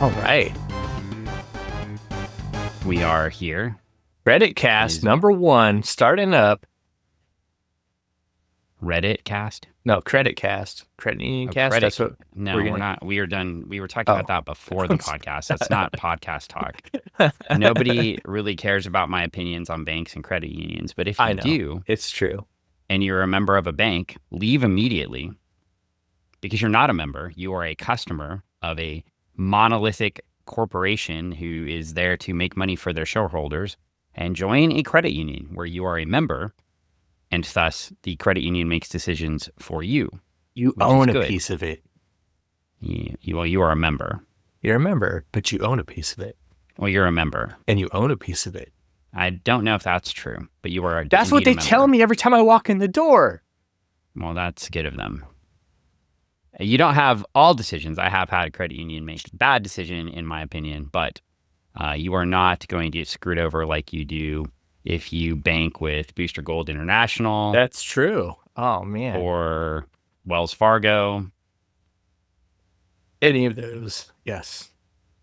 All right. We are here. Reddit cast number 1 starting up. Reddit cast? No, credit cast. Credit union cast. That's what we're not. We are done. We were talking about that before the podcast. That's not podcast talk. Nobody really cares about my opinions on banks and credit unions. But if you do, it's true. And you're a member of a bank, leave immediately. Because you're not a member. You are a customer of a monolithic corporation who is there to make money for their shareholders, and join a credit union where you are a member, and thus the credit union makes decisions for you. You own a piece of it. You are a member. You're a member, but you own a piece of it. Well, you're a member. And you own a piece of it. I don't know if that's true, but you are. That's what they tell me every time I walk in the door. Well, that's good of them. You don't have all decisions. I have had a credit union make a bad decision, in my opinion, but you are not going to get screwed over like you do if you bank with Booster Gold International. That's true. Oh, man. Or Wells Fargo. Any of those, yes.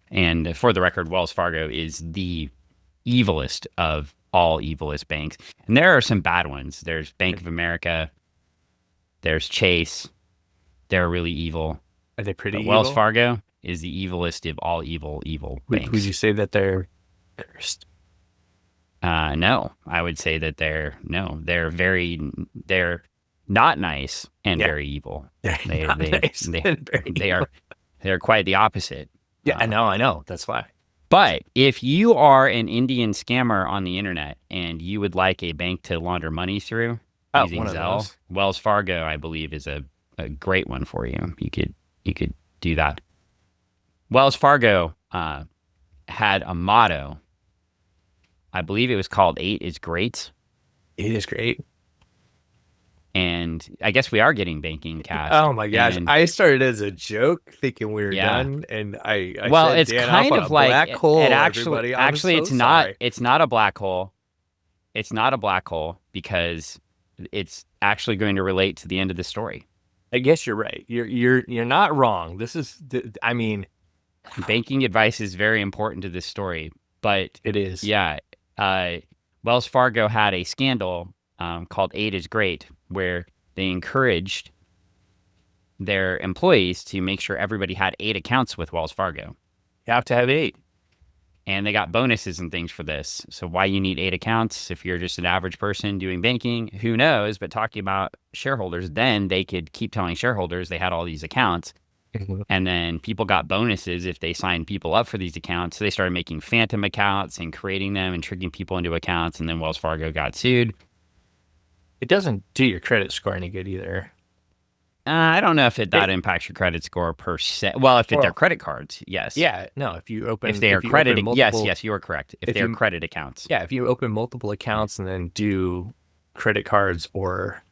And for the record, Wells Fargo is the evilest of all evilest banks. And there are some bad ones. There's Bank of America. There's Chase. They're really evil. Are they pretty evil? Wells Fargo is the evilest of all evil banks. Would you say that they're cursed? No, I would say that they're not nice and very evil. They're quite the opposite. Yeah, I know. That's why. But if you are an Indian scammer on the internet and you would like a bank to launder money through using Zelle, Wells Fargo, I believe, is a great one for you. You could do that. Wells Fargo had a motto. I believe it was called 8 is great. 8 is great. And I guess we are getting banking cast. Oh my gosh. I started as a joke thinking we were done. And I said, it's kind of like black hole. Actually, it's not a black hole. It's not a black hole because it's actually going to relate to the end of the story. I guess you're right. You're not wrong. This is, banking advice is very important to this story, but it is. Yeah. Wells Fargo had a scandal called 8 is great, where they encouraged their employees to make sure everybody had 8 accounts with Wells Fargo. You have to have 8. And they got bonuses and things for this. So why you need 8 accounts if you're just an average person doing banking, who knows? But talking about shareholders, then they could keep telling shareholders they had all these accounts. Mm-hmm. And then people got bonuses if they signed people up for these accounts. So they started making phantom accounts and creating them and tricking people into accounts. And then Wells Fargo got sued. It doesn't do your credit score any good either. I don't know if that impacts your credit score per se. Well, if they're credit cards, yes. Yeah, no. If they are credit, yes, you are correct. If they're credit accounts, yeah. If you open multiple accounts and then do credit cards, or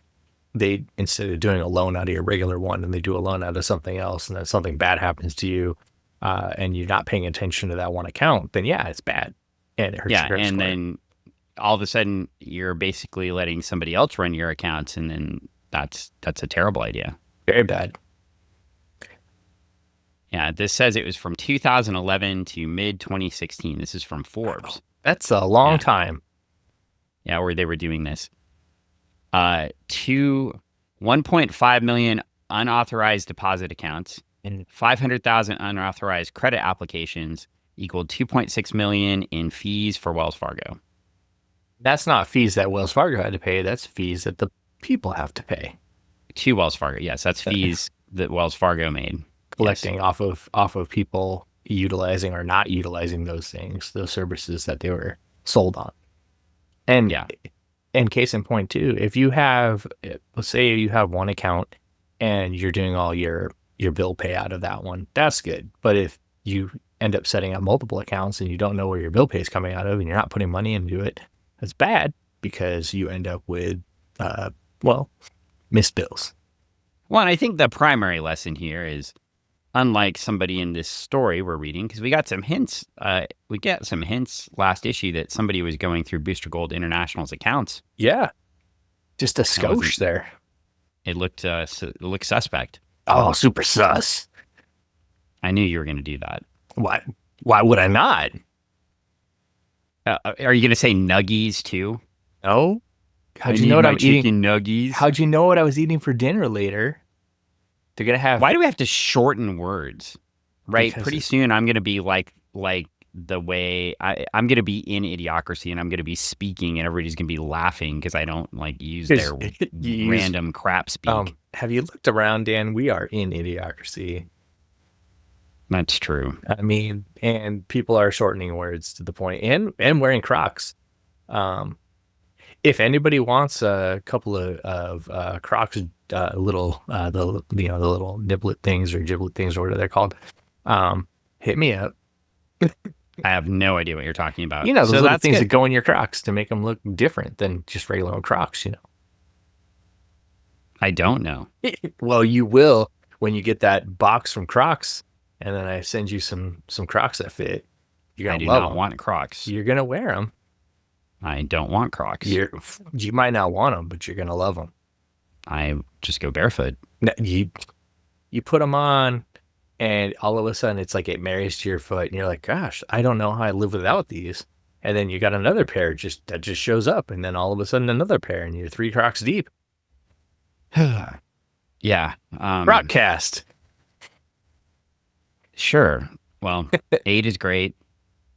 they, instead of doing a loan out of your regular one, and they do a loan out of something else, and then something bad happens to you, and you're not paying attention to that one account, then yeah, it's bad, and it hurts your credit score. Then all of a sudden you're basically letting somebody else run your accounts, and then that's a terrible idea. Very bad. Yeah, this says it was from 2011 to mid-2016. This is from Forbes. That's a long time. Yeah, where they were doing this. 1.5 million unauthorized deposit accounts and 500,000 unauthorized credit applications equaled 2.6 million in fees for Wells Fargo. That's not fees that Wells Fargo had to pay. That's fees that the people have to pay. To Wells Fargo, yes. That's fees that Wells Fargo made. Collecting off of people utilizing or not utilizing those services that they were sold on. And case in point too, if you have, let's say you have one account and you're doing all your bill pay out of that one, that's good. But if you end up setting up multiple accounts and you don't know where your bill pay is coming out of and you're not putting money into it, that's bad because you end up with, missed bills. Well, and I think the primary lesson here is, unlike somebody in this story we're reading, because we got some hints. We get some hints last issue that somebody was going through Booster Gold International's accounts. Yeah, just a skosh there. It looked suspect. Oh, super sus. I knew you were going to do that. Why? Why would I not? Are you going to say nuggies too? No. I need my chicken nuggies. How'd you know what I was eating for dinner later? They're gonna have. Why do we have to shorten words? Right. Because Pretty soon, I'm going to be like the way I'm going to be in Idiocracy, and I'm going to be speaking, and everybody's going to be laughing because I don't like use their random crap speak. Have you looked around, Dan? We are in Idiocracy. That's true. I mean, and people are shortening words to the point, and wearing Crocs. If anybody wants a couple of Crocs, little the little niblet things or giblet things or whatever they're called, hit me up. I have no idea what you're talking about. You know, those little things that go in your Crocs to make them look different than just regular old Crocs. You know. I don't know. Well, you will when you get that box from Crocs, and then I send you some Crocs that fit. You're gonna love them. I do not want Crocs. You're gonna wear them. I don't want Crocs. You might not want them, but you're gonna love them. I just go barefoot. No, you put them on, and all of a sudden it's like it marries to your foot, and you're like, "Gosh, I don't know how I live without these." And then you got another pair that just shows up, and then all of a sudden another pair, and you're 3 Crocs deep. Yeah. Broadcast. Sure. Well, 8 is great.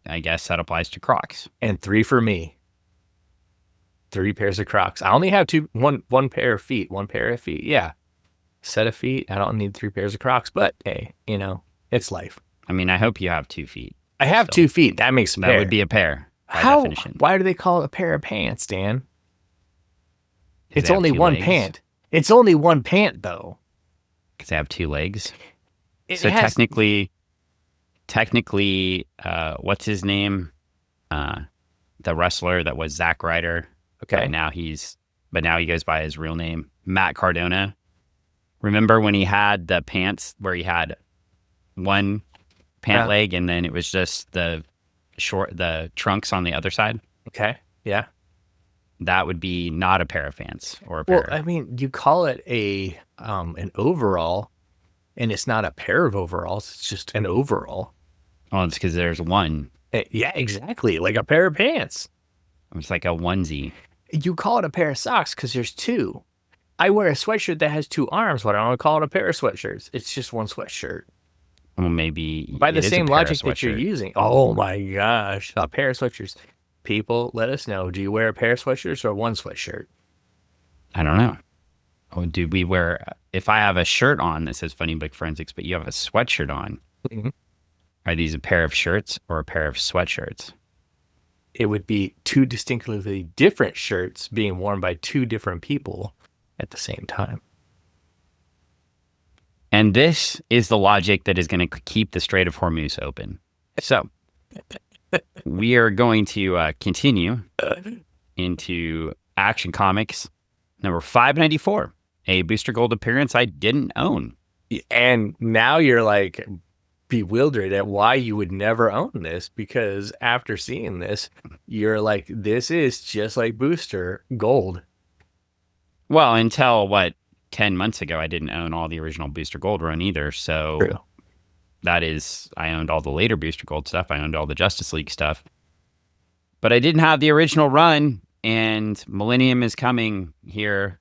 I guess that applies to Crocs. And 3 for me. 3 pairs of Crocs. I only have one pair of feet. 1 pair of feet. Yeah. Set of feet. I don't need 3 pairs of Crocs, but hey, it's life. I mean, I hope you have 2 feet. I have 2 feet. That makes a pair. That would be a pair. By definition. Why do they call it a pair of pants, Dan? It's only one pant. It's only one pant, though. Because they have 2 legs. Technically, what's his name? The wrestler that was Zack Ryder. Okay. But now he goes by his real name, Matt Cardona. Remember when he had the pants where he had one pant leg and then it was just the trunks on the other side? Okay. Yeah. That would be not a pair of pants or a pair. Well, I mean, you call it an overall, and it's not a pair of overalls. It's just an overall. Oh, it's because there's one. Yeah, exactly. Like a pair of pants. It's like a onesie. You call it a pair of socks because there's 2. I wear a sweatshirt that has 2 arms, but I don't call it a pair of sweatshirts. It's just one sweatshirt. Well, maybe by the same logic that you're using. Oh my gosh, a pair of sweatshirts. People, let us know. Do you wear a pair of sweatshirts or one sweatshirt? I don't know. Oh, do we wear? If I have a shirt on that says Funny Book Forensics, but you have a sweatshirt on, are these a pair of shirts or a pair of sweatshirts? It would be 2 distinctly different shirts being worn by 2 different people at the same time. And this is the logic that is going to keep the Strait of Hormuz open. So we are going to continue into Action Comics number 594, a Booster Gold appearance I didn't own. And now you're like bewildered at why you would never own this, because after seeing this, you're like, this is just like Booster Gold. Well, until 10 months ago, I didn't own all the original Booster Gold run either. So True. That is, I owned all the later Booster Gold stuff. I owned all the Justice League stuff. But I didn't have the original run, and Millennium is coming here.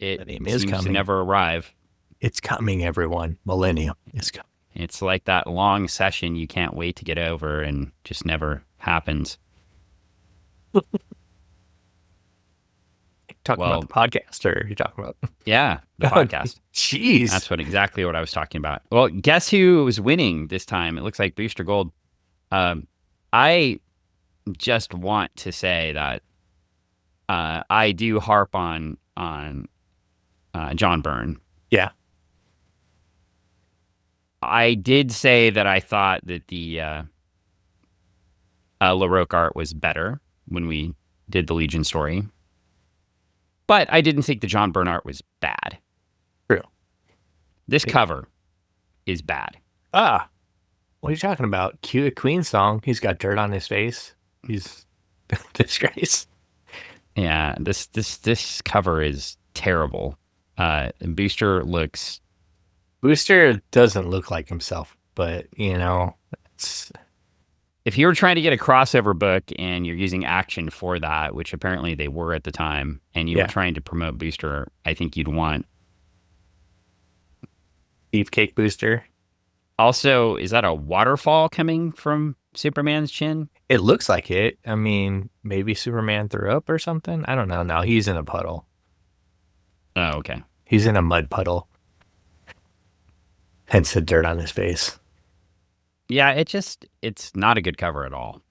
It seems to never arrive. It's coming, everyone. Millennium is coming. It's like that long session you can't wait to get over and just never happens. Talking about the podcast, or you're talking about? Yeah, the podcast. Jeez. That's exactly what I was talking about. Well, guess who was winning this time? It looks like Booster Gold. I just want to say that I do harp on John Byrne. Yeah. I did say that I thought that the LaRocque art was better when we did the Legion story. But I didn't think the John Byrne art was bad. True. This cover is bad. What are you talking about? Cue a Queen song. He's got dirt on his face. He's disgrace. Yeah, this cover is terrible. Booster doesn't look like himself, but if you were trying to get a crossover book and you're using Action for that, which apparently they were at the time, and you were trying to promote Booster, I think you'd want Beefcake Booster. Also, is that a waterfall coming from Superman's chin? It looks like it. I mean, maybe Superman threw up or something. I don't know. No, he's in a puddle. Oh, okay. He's in a mud puddle. Hence the dirt on his face. Yeah, it's not a good cover at all.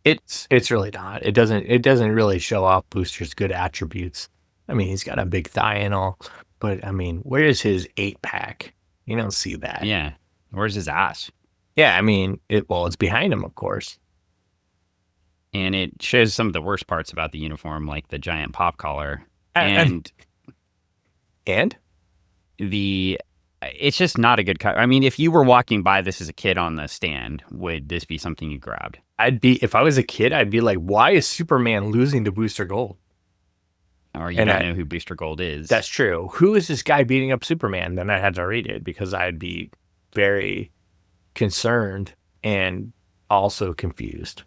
It's really not. It doesn't really show off Booster's good attributes. I mean, he's got a big thigh and all, but I mean, where's his 8-pack? You don't see that. Yeah. Where's his ass? Yeah, I mean, it's behind him, of course. And it shows some of the worst parts about the uniform, like the giant pop collar. And it's just not a good cover. I mean, if you were walking by this as a kid on the stand, would this be something you grabbed? If I was a kid, I'd be like, why is Superman losing to Booster Gold? Or you don't know who Booster Gold is. That's true. Who is this guy beating up Superman? Then I had to read it because I'd be very concerned and also confused.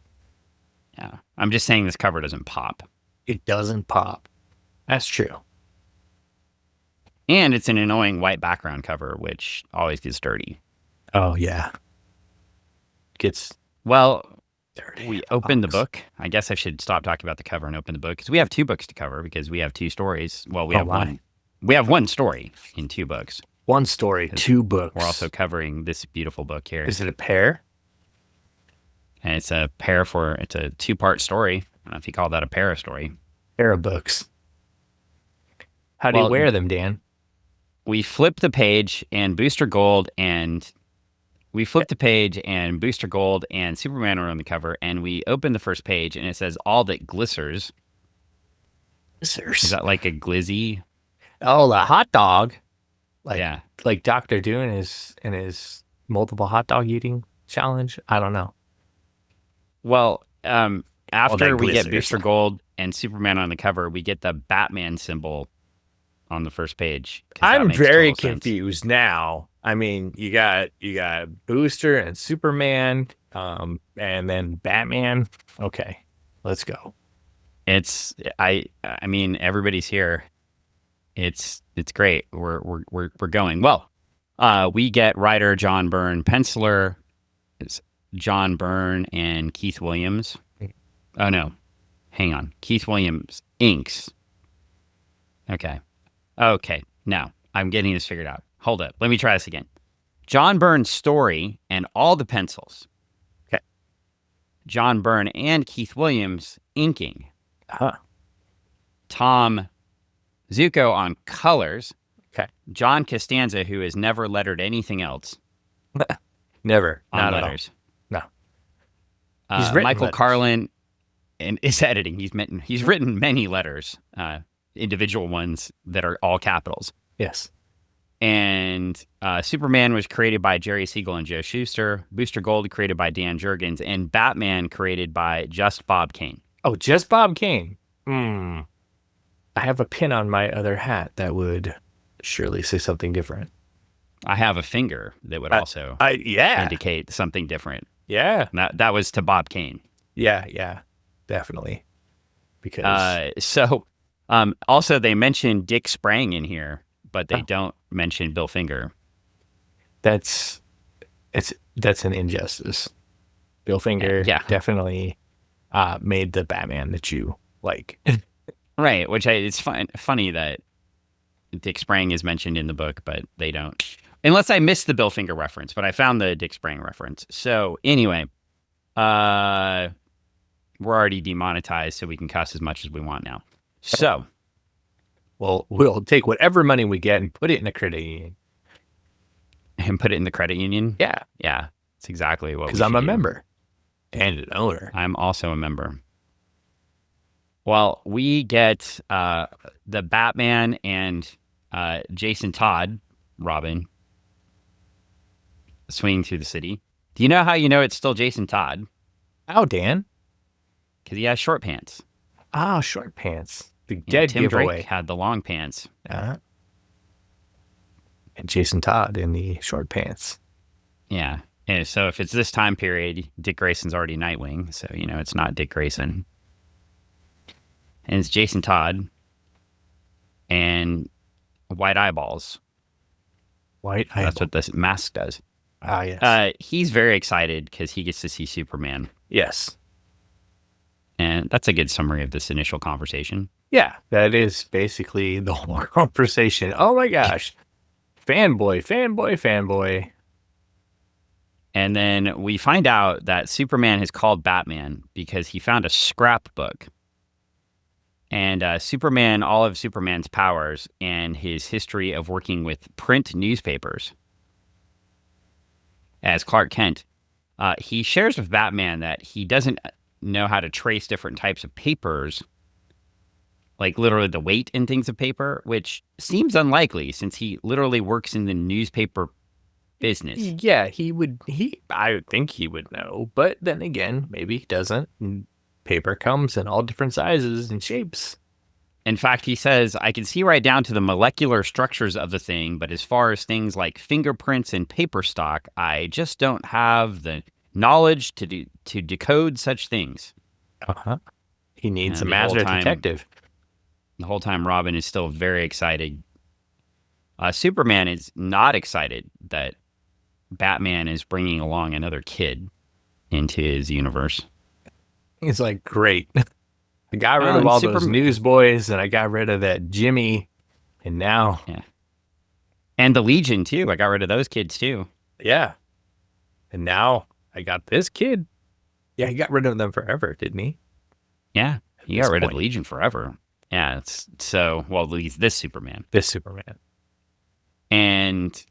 Yeah. I'm just saying this cover doesn't pop. It doesn't pop. That's true. And it's an annoying white background cover, which always gets dirty. Oh, yeah. Well, dirty. We opened the book. I guess I should stop talking about the cover and open the book because we have 2 books to cover because we have 2 stories. Well, we have one. We have 1 story in 2 books. 1 story, 2 books. We're also covering this beautiful book here. Is it a pair? And it's a 2-part story. I don't know if you call that a para story. Pair of books. How do you wear them, Dan? We flip the page and Booster Gold and Superman are on the cover, and we open the first page and it says all that glisters. Glisters. Is that like a glizzy? Oh, the hot dog. Like Dr. Doom in his multiple hot dog eating challenge. I don't know. Well, after we get Booster Gold and Superman on the cover, we get the Batman symbol on the first page. I'm very confused now. I mean, you got Booster and Superman, and then Batman. Okay, let's go. I mean, everybody's here. It's great. We're going. Well, we get writer John Byrne, penciler it's John Byrne and Keith Williams. Oh no, hang on. Keith Williams inks. Okay. Now I'm getting this figured out. Hold up. Let me try this again. John Byrne's story and all the pencils. Okay. John Byrne and Keith Williams inking. Huh. Tom Ziuko on colors. Okay. John Constanza, who has never lettered anything else. Never. On Not letters. No. He's written Michael letters. Carlin and is editing. He's written many letters, individual ones that are all capitals. Yes. And Superman was created by Jerry Siegel and Joe Shuster. Booster Gold created by Dan Jurgens. And Batman created by just Bob Kane. Oh, just Bob Kane. I have a pin on my other hat that would surely say something different. I have a finger that would also indicate something different. Yeah. That was to Bob Kane. Yeah, definitely. Because also they mentioned Dick Sprang in here, but they don't mention Bill Finger. That's an injustice. Bill Finger definitely made the Batman that you like. Right, which it's funny that Dick Sprang is mentioned in the book, but they don't. Unless I missed the Bill Finger reference, but I found the Dick Sprang reference. So anyway, we're already demonetized, so we can cuss as much as we want now. So, well, we'll take whatever money we get and put it in a credit union. And put it in the credit union? Yeah. Yeah, that's exactly what we should do. Because I'm a member and an owner. I'm also a member. Well, we get the Batman and Jason Todd, Robin, swinging through the city. Do you know how you know it's still Jason Todd? How, Dan? Because he has short pants. Ah, short pants. The dead Tim giveaway. Drake had the long pants. And Jason Todd in the short pants. Yeah. And so if it's this time period, Dick Grayson's already Nightwing, so it's not Dick Grayson. And it's Jason Todd and white eyeballs. White eyeballs. That's what this mask does. Ah, yes. He's very excited because he gets to see Superman. Yes. And that's a good summary of this initial conversation. Yeah, that is basically the whole conversation. Oh my gosh. Fanboy, fanboy, fanboy. And then we find out that Superman has called Batman because he found a scrapbook. And Superman, all of Superman's powers and his history of working with print newspapers as Clark Kent, he shares with Batman that he doesn't know how to trace different types of papers, like literally the weight and things of paper, which seems unlikely since he literally works in the newspaper business. Yeah, I would think he would know, but then again, maybe he doesn't. Paper comes in all different sizes and shapes. In fact, he says, I can see right down to the molecular structures of the thing, but as far as things like fingerprints and paper stock, I just don't have the knowledge to decode such things. Uh-huh. He needs a master detective. The whole time, Robin is still very excited. Superman is not excited that Batman is bringing along another kid into his universe. He's like, great. I got rid of all those newsboys, and I got rid of that Jimmy, and now... Yeah. And the Legion, too. I got rid of those kids, too. Yeah. And now I got this kid. Yeah, he got rid of them forever, didn't he? Yeah, he got rid of the Legion forever. Yeah, this Superman. This Superman. And,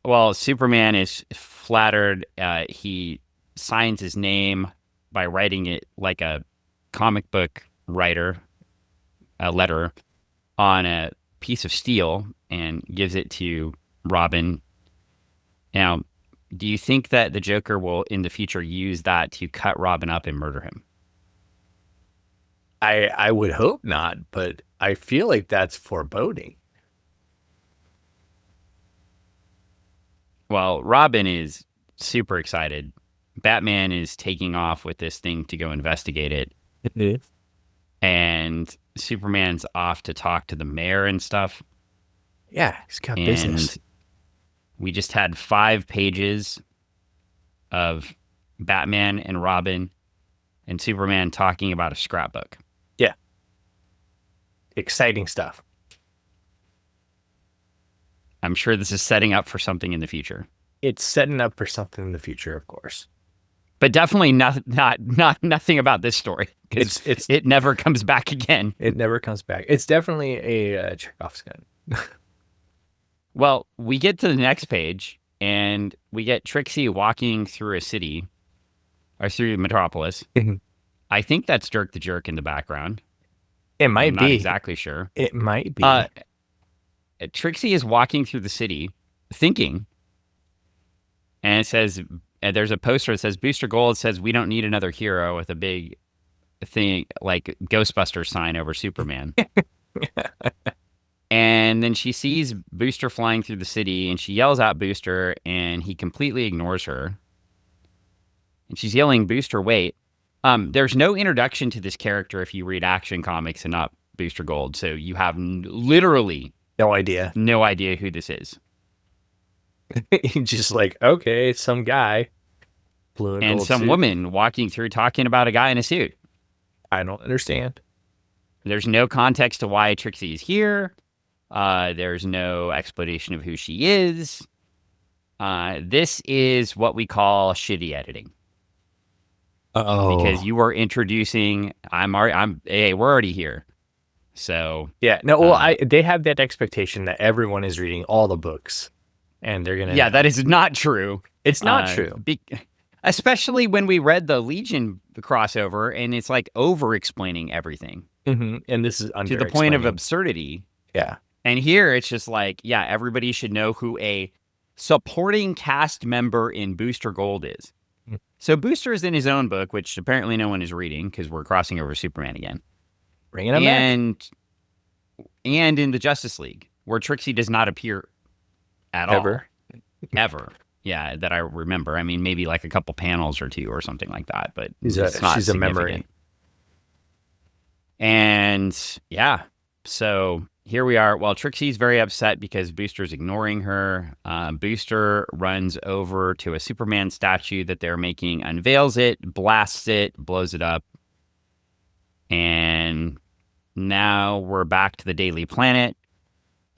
well, Superman is flattered. He signs his name by writing it like a comic book writer, a letter, on a piece of steel and gives it to Robin. Now, do you think that the Joker will, in the future, use that to cut Robin up and murder him? I would hope not, but I feel like that's foreboding. Well, Robin is super excited. Batman is taking off with this thing to go investigate it. And Superman's off to talk to the mayor and stuff. Yeah, he's got business. We just had 5 pages of Batman and Robin and Superman talking about a scrapbook. Yeah. Exciting stuff. I'm sure this is setting up for something in the future. It's setting up for something in the future, of course. But definitely nothing about this story. It never comes back again. It never comes back. It's definitely a Chekhov's gun. Well, we get to the next page, and we get Trixie walking through a city, or through Metropolis. I think that's Jerk the Jerk in the background. It might be. I'm not exactly sure. It might be. Trixie is walking through the city, thinking, and it says, there's a poster that says, Booster Gold says, we don't need another hero, with a big thing, like Ghostbusters sign over Superman. And then she sees Booster flying through the city, and she yells at Booster, and he completely ignores her. And she's yelling, Booster, wait. There's no introduction to this character if you read Action Comics and not Booster Gold, so you have literally no idea who this is. Just like, okay, some guy. Blue and some woman walking through talking about a guy in a suit. I don't understand. There's no context to why Trixie is here. There's no explanation of who she is. This is what we call shitty editing. Oh, because you are introducing. Hey, we're already here. So yeah, no. Well, they have that expectation that everyone is reading all the books, and they're gonna. Yeah, that is not true. It's not true. Especially when we read the Legion crossover, and it's like over-explaining everything. Mm-hmm. And this is to the point of absurdity. Yeah. And here it's just like, yeah, everybody should know who a supporting cast member in Booster Gold is. Mm-hmm. So Booster is in his own book, which apparently no one is reading because we're crossing over Superman again. Bringing him back. And in the Justice League, where Trixie does not appear at all. Ever. Yeah, that I remember. I mean, maybe like a couple panels or two or something like that, but She's it's not she's a memory. significant. And yeah, so here we are. Well, Trixie's very upset because Booster's ignoring her. Booster runs over to a Superman statue that they're making, unveils it, blasts it, blows it up. And now we're back to the Daily Planet.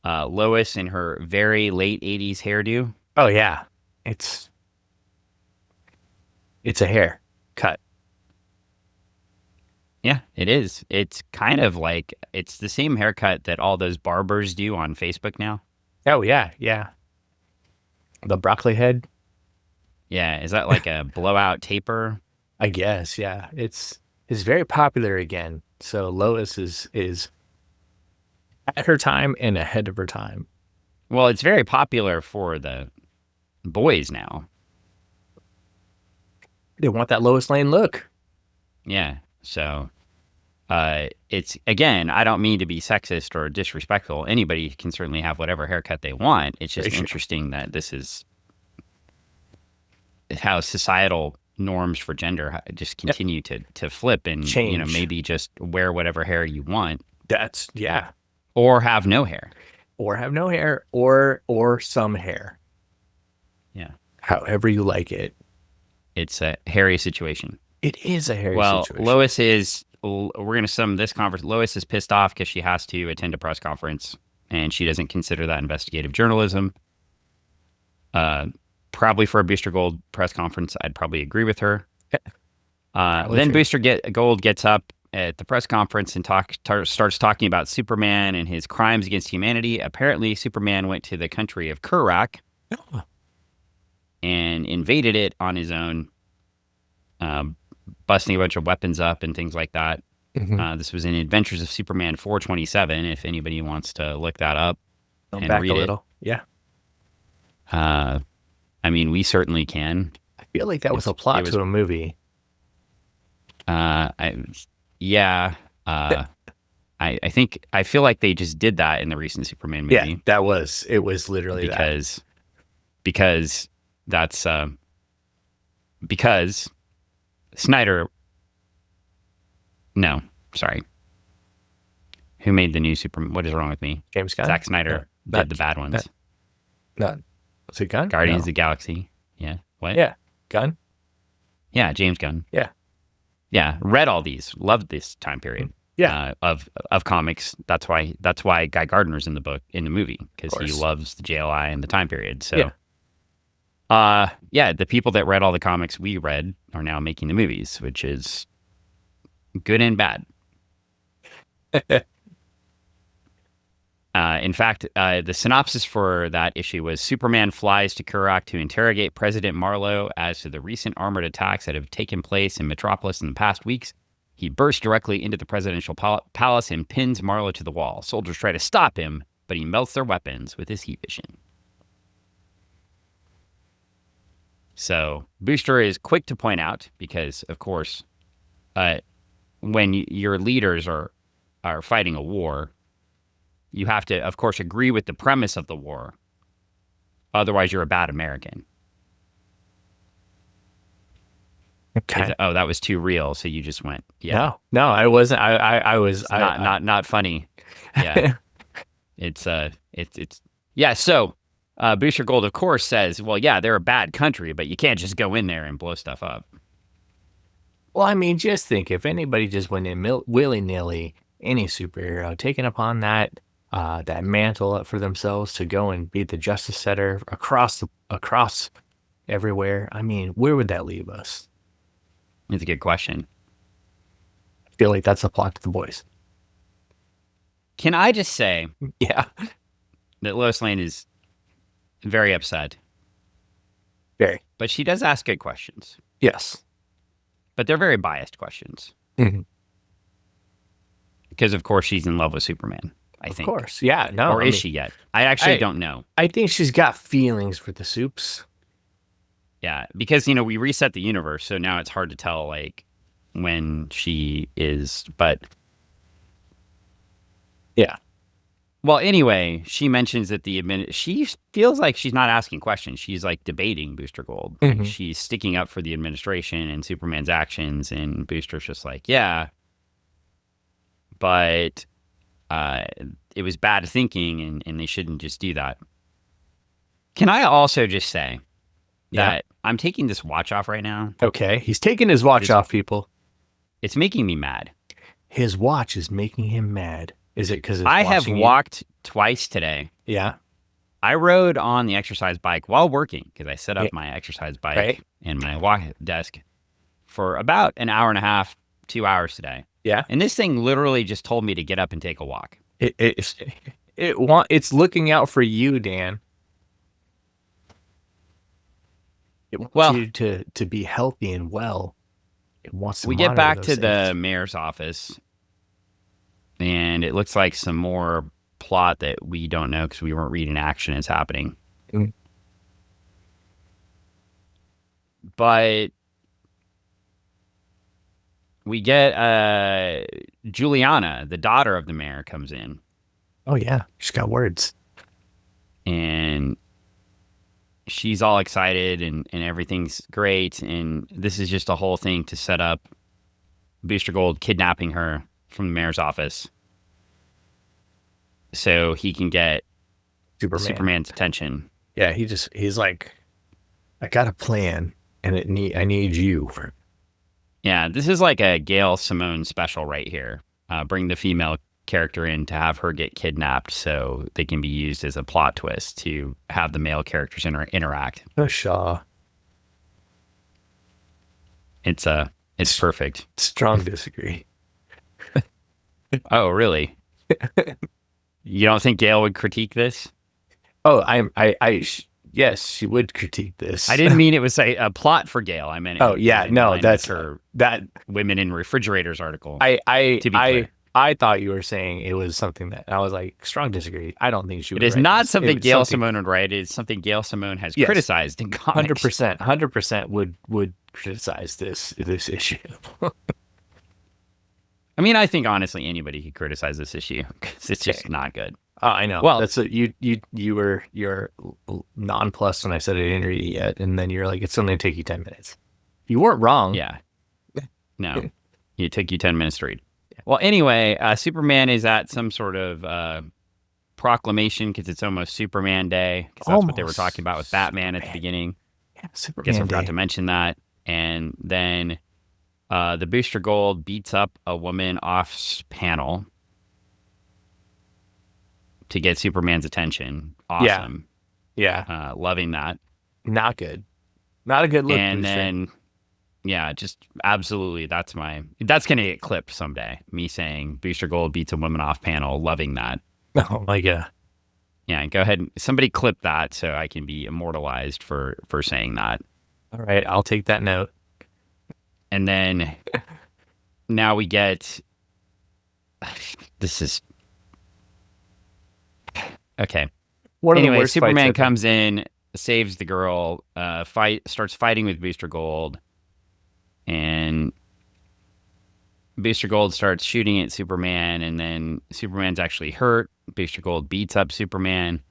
Lois in her very late 80s hairdo. Oh yeah, it's a hair cut. Yeah, it is. It's kind of like it's the same haircut that all those barbers do on Facebook now. Oh yeah, yeah. The broccoli head, Yeah, is that like a blowout taper? I guess. Yeah, it's very popular again. So Lois is at her time and ahead of her time. Well, it's very popular for the boys now. They want that Lois Lane look. Yeah. So it's, again, I don't mean to be sexist or disrespectful. Anybody can certainly have whatever haircut they want. It's just interesting that this is how societal norms for gender just continue to flip and change. You know, maybe just wear whatever hair you want. That's Or have no hair. Or have no hair, or some hair. Yeah. However you like it. It's a hairy situation. It is a hairy situation. Lois is, we're going to sum this conference. Lois is pissed off because she has to attend a press conference and she doesn't consider that investigative journalism. Probably for a Booster Gold press conference, I'd probably agree with her. Then true. Booster Gold gets up at the press conference and starts talking about Superman and his crimes against humanity. Apparently, Superman went to the country of Kurak and invaded it on his own, busting a bunch of weapons up and things like that. Mm-hmm. This was in Adventures of Superman 427, if anybody wants to look that up and back read a little. It. Yeah. I mean, we certainly can. I feel like that was a plot to a movie. I think I feel like they just did that in the recent Superman movie. Yeah, it was literally because that's because Snyder. No, sorry. Who made the new Superman? What is wrong with me? James Gunn. Zack Snyder did the bad ones. No, was it Gunn? Guardians of the Galaxy. Yeah. What? Yeah, Gunn. Yeah, James Gunn. Yeah. Yeah, read all these, loved this time period. Yeah, of comics. That's why Guy Gardner's in the movie because he loves the JLI and the time period. So, the people that read all the comics we read are now making the movies, which is good and bad. In fact, the synopsis for that issue was Superman flies to Kurak to interrogate President Marlowe as to the recent armored attacks that have taken place in Metropolis in the past weeks. He bursts directly into the presidential palace and pins Marlowe to the wall. Soldiers try to stop him, but he melts their weapons with his heat vision. So Booster is quick to point out, because, of course, when your leaders are fighting a war, you have to, of course, agree with the premise of the war. Otherwise, you're a bad American. Okay. That was too real. So you just went, yeah. No, I wasn't. I was not funny. Yeah. it's yeah. So Booster Gold, of course, says, well, yeah, they're a bad country, but you can't just go in there and blow stuff up. Well, I mean, just think if anybody just went in willy-nilly, any superhero taking upon that mantle for themselves to go and be the justice setter across everywhere. I mean, where would that leave us? It's a good question. I feel like that's a plot to the boys. Can I just say, yeah, that Lois Lane is very upset. Very. But she does ask good questions. Yes. But they're very biased questions. Mm-hmm. Because, of course, she's in love with Superman, I think. Of course, yeah. No, or is she yet? I actually don't know. I think she's got feelings for the Supes. Yeah, because, we reset the universe, so now it's hard to tell, like, when she is, but... Yeah. Well, anyway, she mentions that she feels like she's not asking questions. She's like debating Booster Gold. Like, she's sticking up for the administration and Superman's actions, and Booster's just like, yeah, but it was bad thinking, and they shouldn't just do that. Can I also just say that I'm taking this watch off right now? Okay, he's taking his watch off, people. It's making me mad. His watch is making him mad. Is it because I have walked twice today? Yeah. I rode on the exercise bike while working because I set up my exercise bike and my walk desk for about an hour and a half, 2 hours today. Yeah. And this thing literally just told me to get up and take a walk. It's looking out for you, Dan. It wants you to be healthy and well. It wants to We get back to the mayor's office, and it looks like some more plot that we don't know because we weren't reading action is happening. But we get Juliana, the daughter of the mayor, comes in. Oh, yeah. She's got words. And she's all excited and everything's great. And this is just a whole thing to set up Booster Gold kidnapping her from the mayor's office so he can get Superman's attention. Yeah, he's like, I got a plan and I need you. Yeah, this is like a Gail Simone special right here. Bring the female character in to have her get kidnapped so they can be used as a plot twist to have the male characters interact. Shaw. It's perfect. Strong disagree. Oh, really? You don't think Gail would critique this? Oh, yes, she would critique this. I didn't mean it was a plot for Gail. I meant that's her that women in refrigerators article. I thought you were saying it was something that I was like, strong disagree. I don't think she would. It is not something Gail Simone would write. It is something Gail Simone has criticized in comics. 100% would criticize this issue. I mean, I think honestly anybody could criticize this issue because it's just not good. Oh, I know. Well, that's you're nonplussed when I said I didn't read it yet, and then you're like, it's only gonna take you 10 minutes. You weren't wrong. Yeah. No, it took you 10 minutes to read. Well, anyway, Superman is at some sort of proclamation because it's almost Superman Day. Because that's what they were talking about with Batman at the beginning. Yeah, Superman Guess I forgot Day. to mention that. And then the Booster Gold beats up a woman off panel to get Superman's attention. Awesome. Yeah. Loving that. Not good. Not a good look. And Booster. then, yeah, just absolutely. That's going to get clipped someday. Me saying Booster Gold beats a woman off panel. Loving that. Oh my God. Yeah, go ahead. Somebody clip that so I can be immortalized for saying that. All right, I'll take that note. And then now we get this is okay. Anyway, Superman comes in, saves the girl, starts fighting with Booster Gold, and Booster Gold starts shooting at Superman, and then Superman's actually hurt. Booster Gold beats up Superman.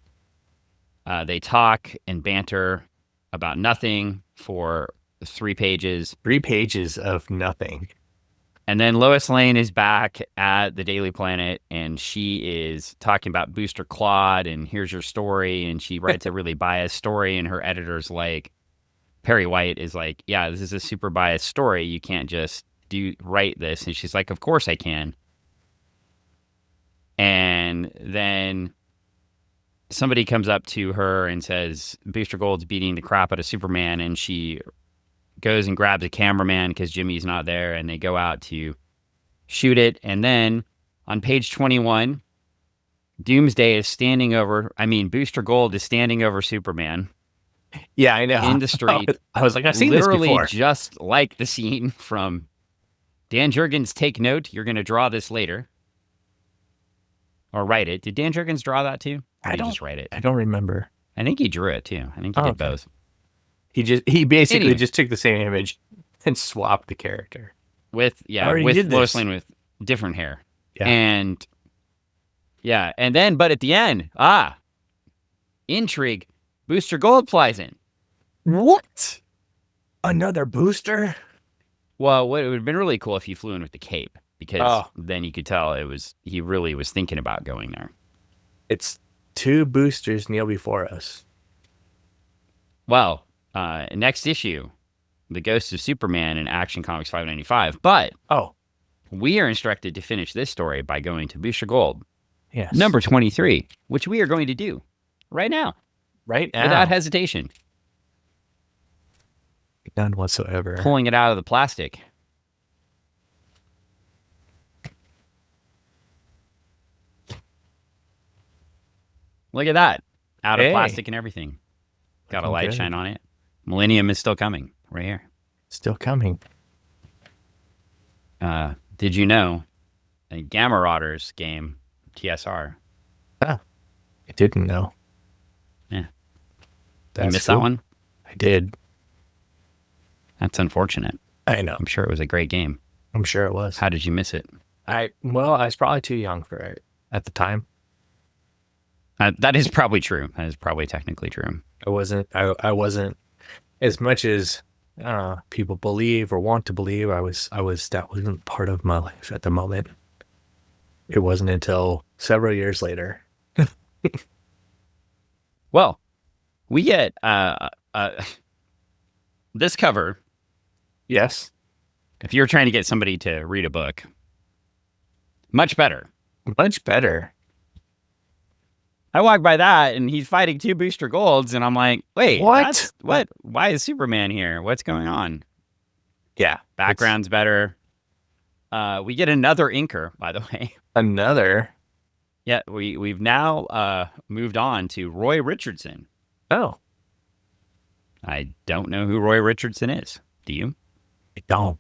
They talk and banter about nothing for 3 pages. 3 pages of nothing. And then Lois Lane is back at the Daily Planet, and she is talking about Booster Claude, and here's your story, and she writes a really biased story, and her editor's like, Perry White is like, yeah, this is a super biased story. You can't just write this. And she's like, of course I can. And then somebody comes up to her and says, Booster Gold's beating the crap out of Superman, and she goes and grabs a cameraman because Jimmy's not there, and they go out to shoot it. And then on page 21, Booster Gold is standing over Superman. Yeah, I know. In the street. I was like, I've seen this before. Literally just like the scene from Dan Jurgens, take note, you're going to draw this later. Or write it. Did Dan Jurgens draw that too? Or did he just write it? I don't remember. I think he drew it too. I think he did both. He basically just took the same image and swapped the character. With Lois Lane with different hair. Yeah. And Yeah, and then, but at the end, intrigue, Booster Gold flies in. What? Another booster? Well, what it would have been really cool if he flew in with the cape, because then you could tell he really was thinking about going there. It's 2 boosters kneel before us. Well, next issue, The Ghost of Superman in Action Comics 595. But we are instructed to finish this story by going to Booster Gold. Yes. Number 23, which we are going to do right now. Right now. Without hesitation. None whatsoever. Pulling it out of the plastic. Look at that. Out of plastic and everything. Got a light shine on it. Millennium is still coming. Right here. Still coming. Did you know a Gamma Marauders game, TSR? I didn't know. Yeah. You missed that one? I did. That's unfortunate. I know. I'm sure it was a great game. I'm sure it was. How did you miss it? I was probably too young for it at the time. That is probably true. That is probably technically true. I wasn't as much as people believe or want to believe. That wasn't part of my life at the moment. It wasn't until several years later. Well, we get this cover. Yes. If you're trying to get somebody to read a book, much better. Much better. I walk by that and he's fighting 2 Booster Golds, and I'm like, wait, what? What? Why is Superman here? What's going on? Yeah. Background's better. We get another inker, by the way. Another? Yeah, we've now moved on to Roy Richardson. Oh. I don't know who Roy Richardson is. Do you? I don't.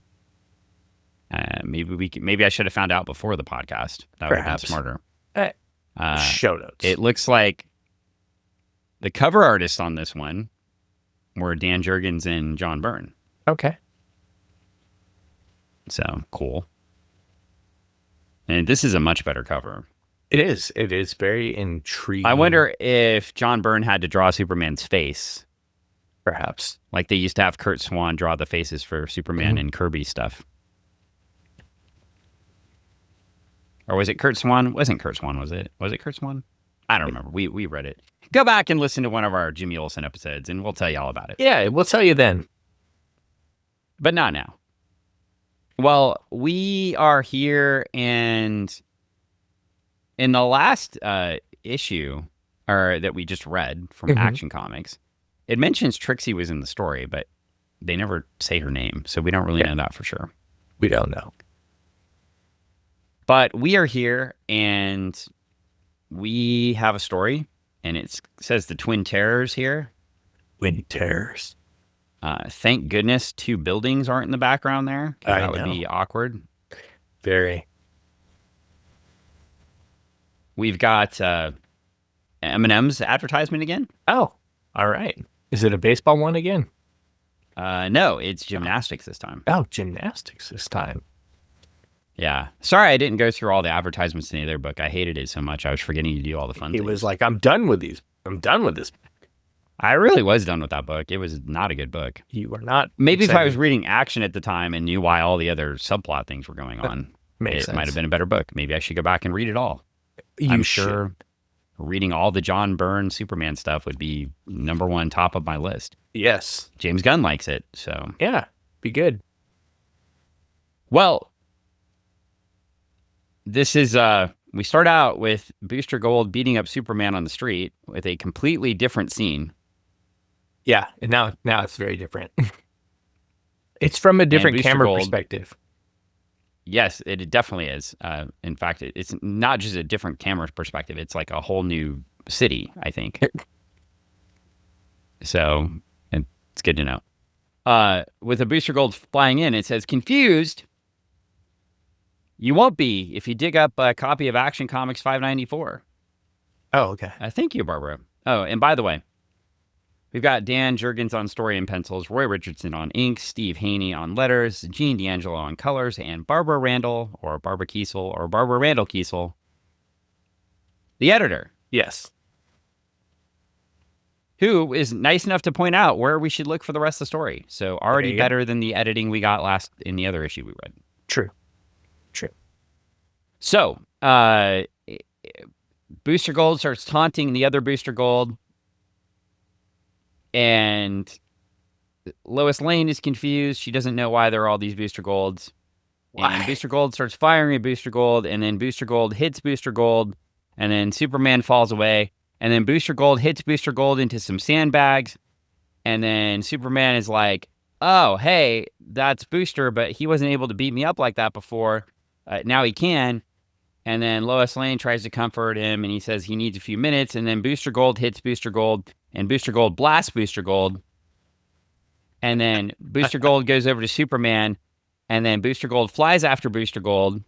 Maybe I should have found out before the podcast. That would have been smarter. Shoutouts. It looks like the cover artists on this one were Dan Jurgens and John Byrne. Okay. So cool. And this is a much better cover. It is. It is very intriguing. I wonder if John Byrne had to draw Superman's face. Perhaps. Like they used to have Kurt Swan draw the faces for Superman and Kirby stuff. Or was it Kurt Swan? Wasn't Kurt Swan, was it? Was it Kurt Swan? I don't remember. We read it. Go back and listen to one of our Jimmy Olsen episodes, and we'll tell you all about it. Yeah, we'll tell you then. But not now. Well, we are here, and in the last issue that we just read from Action Comics, it mentions Trixie was in the story, but they never say her name, so we don't really know that for sure. We don't know. But we are here, and we have a story, and it says the Twin Terrors here. Twin Terrors. Thank goodness 2 buildings aren't in the background there. That would be awkward. Very. We've got M&M's advertisement again. Oh, all right. Is it a baseball one again? No, it's gymnastics this time. Oh, gymnastics this time. Yeah. Sorry I didn't go through all the advertisements in the other book. I hated it so much. I was forgetting to do all the fun things. It was like, I'm done with these. I'm done with this. I really was done with that book. It was not a good book. You were not. Maybe if I was reading Action at the time and knew why all the other subplot things were going on, it might have been a better book. Maybe I should go back and read it all. I'm sure reading all the John Byrne Superman stuff would be #1 top of my list. Yes. James Gunn likes it, so. Yeah, be good. Well, this is, we start out with Booster Gold beating up Superman on the street with a completely different scene. Yeah, and now it's very different. It's from a different camera perspective. Yes, it definitely is. In fact, it's not just a different camera perspective. It's like a whole new city, I think. So it's good to know. With a Booster Gold flying in, it says, confused? You won't be if you dig up a copy of Action Comics 594. Oh, okay. Thank you, Barbara. Oh, and by the way, we've got Dan Jurgens on story and pencils, Roy Richardson on ink, Steve Haynie on letters, Gene D'Angelo on colors, and Barbara Randall, or Barbara Kesel, or Barbara Randall Kesel the editor, Yes. who is nice enough to point out where we should look for the rest of the story. So already better than the editing we got last in the other issue we read. True. So, Booster Gold starts taunting the other Booster Gold, and Lois Lane is confused. She doesn't know why there are all these Booster Golds. Why? And Booster Gold starts firing at Booster Gold, and then Booster Gold hits Booster Gold, and then Superman falls away, and then Booster Gold hits Booster Gold into some sandbags, and then Superman is like, oh, hey, that's Booster, but he wasn't able to beat me up like that before. Now he can. And then Lois Lane tries to comfort him, and he says he needs a few minutes, and then Booster Gold hits Booster Gold, and Booster Gold blasts Booster Gold. And then Booster Gold goes over to Superman, and then Booster Gold flies after Booster Gold,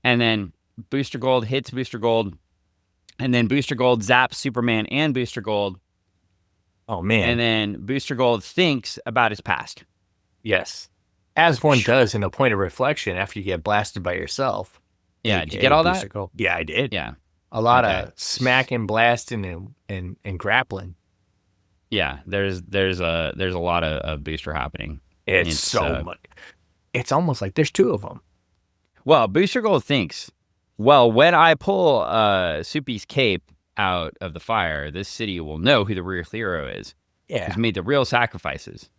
and then Booster Gold hits Booster Gold, and then Booster Gold zaps Superman and Booster Gold. Oh, man. And then Booster Gold thinks about his past. Yes. As one does in a point of reflection after you get blasted by yourself. Yeah, did you get all that? Gold. Yeah, I did. Yeah. A lot of smacking, blasting, and grappling. Yeah, there's a lot of Booster happening. It's so much. It's almost like there's two of them. Well, Booster Gold thinks, well, when I pull Soupy's cape out of the fire, this city will know who the real hero is. Yeah. Who's made the real sacrifices.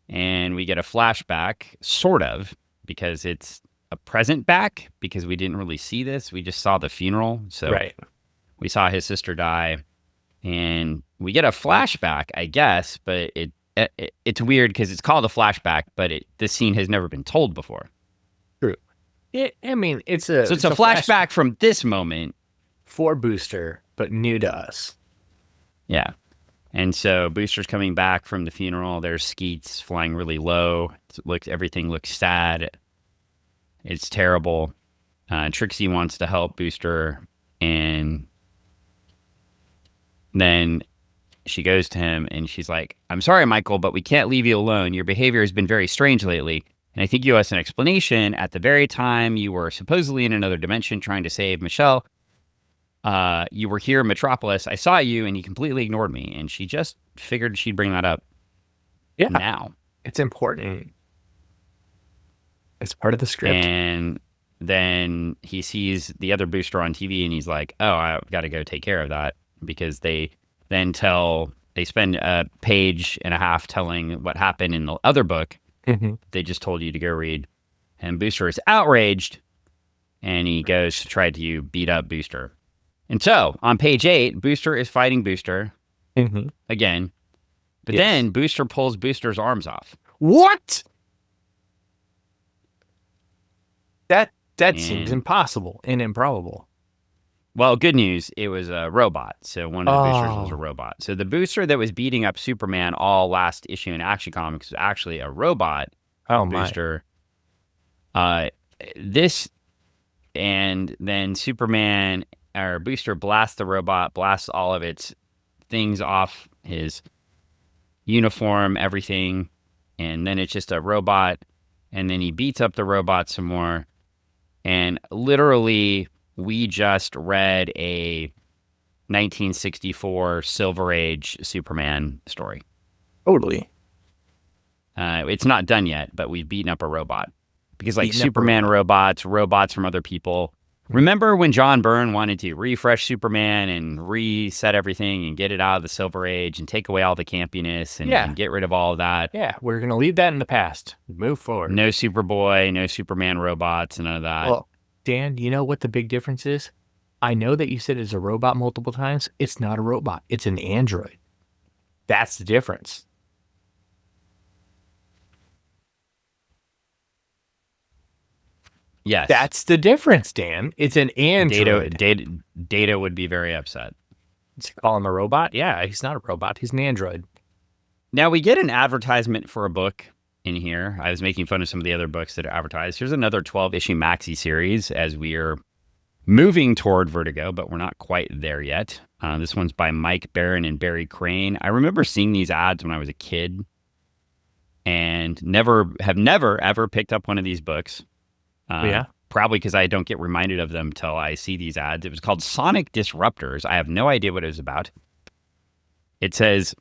And we get a flashback, sort of, because it's a present back, because we didn't really see this. We just saw the funeral. So we saw his sister die. And we get a flashback, I guess, but it's weird because it's called a flashback, but this scene has never been told before. True. It's a flashback from this moment for Booster, but new to us. Yeah. And so Booster's coming back from the funeral. There's Skeets flying really low. Everything looks sad. It's terrible. Trixie wants to help Booster, and then she goes to him and she's like, I'm sorry, Michael, but we can't leave you alone. Your behavior has been very strange lately. And I think you owe us an explanation. At the very time you were supposedly in another dimension trying to save Michelle, you were here in Metropolis. I saw you and you completely ignored me. And she just figured she'd bring that up. Yeah. Now. It's important. It's part of the script. And then he sees the other Booster on TV and he's like, oh, I've got to go take care of that. Because they then spend a page and a half telling what happened in the other book. Mm-hmm. They just told you to go read. And Booster is outraged, and he goes to try to beat up Booster. And so, on page 8, Booster is fighting Booster again. But then Booster pulls Booster's arms off. What? That seems impossible and improbable. Well, good news, it was a robot. So one of the boosters was a robot. So the booster that was beating up Superman all last issue in Action Comics was actually a robot booster. And then Superman, or Booster, blasts the robot, blasts all of its things off his uniform, everything. And then it's just a robot. And then he beats up the robot some more. And literally, we just read a 1964 Silver Age Superman story. Totally. It's not done yet, but we've beaten up a robot. Because like Superman robots from other people. Remember when John Byrne wanted to refresh Superman and reset everything and get it out of the Silver Age and take away all the campiness and get rid of all of that? Yeah, we're going to leave that in the past. Move forward. No Superboy, no Superman robots, none of that. Well, Dan, you know what the big difference is? I know that you said it's a robot multiple times. It's not a robot. It's an android. That's the difference. Yes. That's the difference, Dan. It's an android. Data would be very upset. To call him a robot? Yeah, he's not a robot. He's an android. Now, we get an advertisement for a book in here. I was making fun of some of the other books that are advertised. Here's another 12-issue maxi series as we are moving toward Vertigo, but we're not quite there yet. This one's by Mike Barron and Barry Crane. I remember seeing these ads when I was a kid and never ever picked up one of these books. Yeah. probably because I don't get reminded of them till I see these ads. It was called Sonic Disruptors. I have no idea what it was about. It says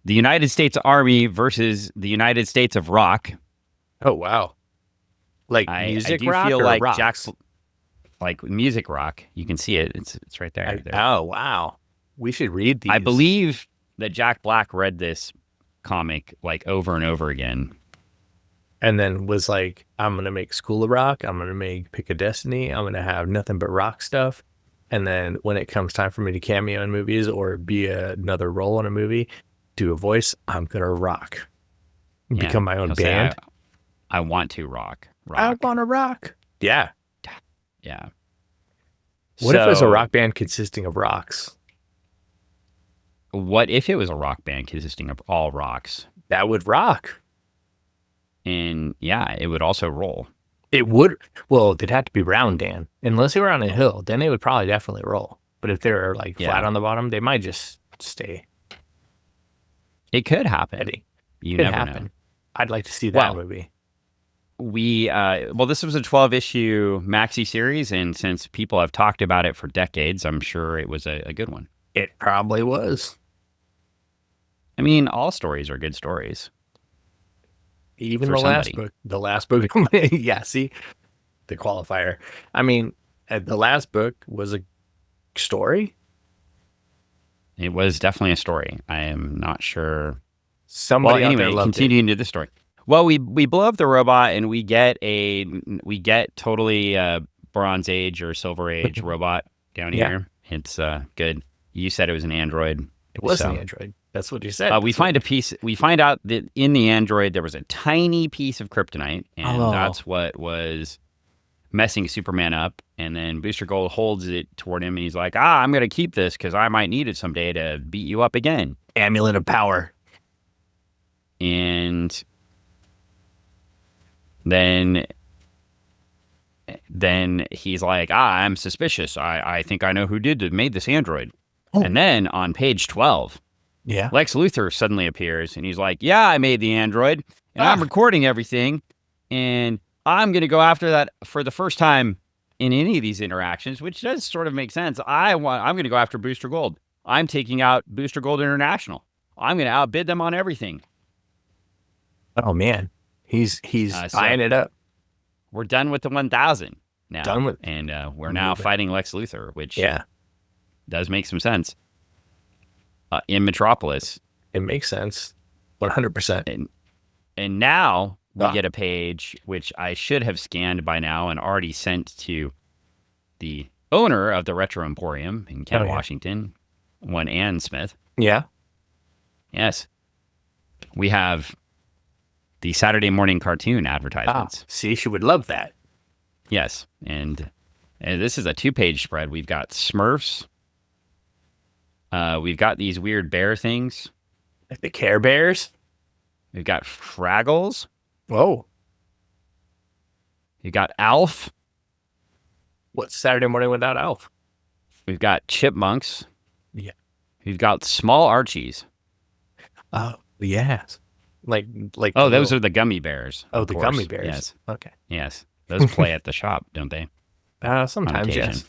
the United States Army versus the United States of Rock. Oh, wow. Like I music do rock feel or like rocks? like music rock. You can see it. It's right there. Oh, wow. We should read these. I believe that Jack Black read this comic like over and over again. And then was like, I'm going to make School of Rock. I'm going to make Pick a Destiny. I'm going to have nothing but rock stuff. And then when it comes time for me to cameo in movies or be another role in a movie, do a voice, I'm going to rock. Become my own He'll say, band. I want to rock. I want to rock. Yeah. Yeah. What if it was a rock band consisting of rocks? What if it was a rock band consisting of all rocks? That would rock. And yeah, it would also roll. It would. Well, they'd have to be round, Dan. Unless they were on a hill, then they would probably definitely roll. But if they're like flat on the bottom, they might just stay. It could happen. Steady. You Could never happen. know. I'd like to see that movie. This was a 12-issue maxi series, and since people have talked about it for decades, I'm sure it was a good one. It probably was. I mean, all stories are good stories. Even the last book. The last book. Yeah, see? The qualifier. I mean, the last book was a story. It was definitely a story. I am not sure. Somebody out there loved continuing to the story. Well, we blow up the robot and we get totally Bronze Age or Silver Age robot down here. It's good. You said it was an android. It was an android. That's what you said. We find out that in the android there was a tiny piece of kryptonite, and that's what was messing Superman up. And then Booster Gold holds it toward him, and he's like, I'm going to keep this because I might need it someday to beat you up again. Amulet of power. And then he's like, I'm suspicious. I think I know who made this android. Oh. And then on page 12, Lex Luthor suddenly appears, and he's like, I made the android, and I'm recording everything, and I'm going to go after that for the first time in any of these interactions, which does sort of make sense. I'm going to go after Booster Gold. I'm taking out Booster Gold International. I'm going to outbid them on everything. Oh man, he's eyeing it up. We're done with the 1000 now. And we're now fighting Lex Luthor, which does make some sense. In Metropolis, it makes sense, 100%. And now we get a page which I should have scanned by now and already sent to the owner of the Retro Emporium in Kent, Washington, one Ann Smith. Yeah. Yes. We have the Saturday morning cartoon advertisements. See, she would love that. Yes. And this is a 2-page spread. We've got Smurfs. We've got these weird bear things. Like the Care Bears. We've got Fraggles. Whoa. You got Alf. What's Saturday morning without Alf? We've got Chipmunks. Yeah. We've got Small Archies. Oh, yes. Like. Oh, those are the gummy bears. Oh, the gummy bears. Yes. Okay. Yes. Those play at the shop, don't they? Sometimes, yes.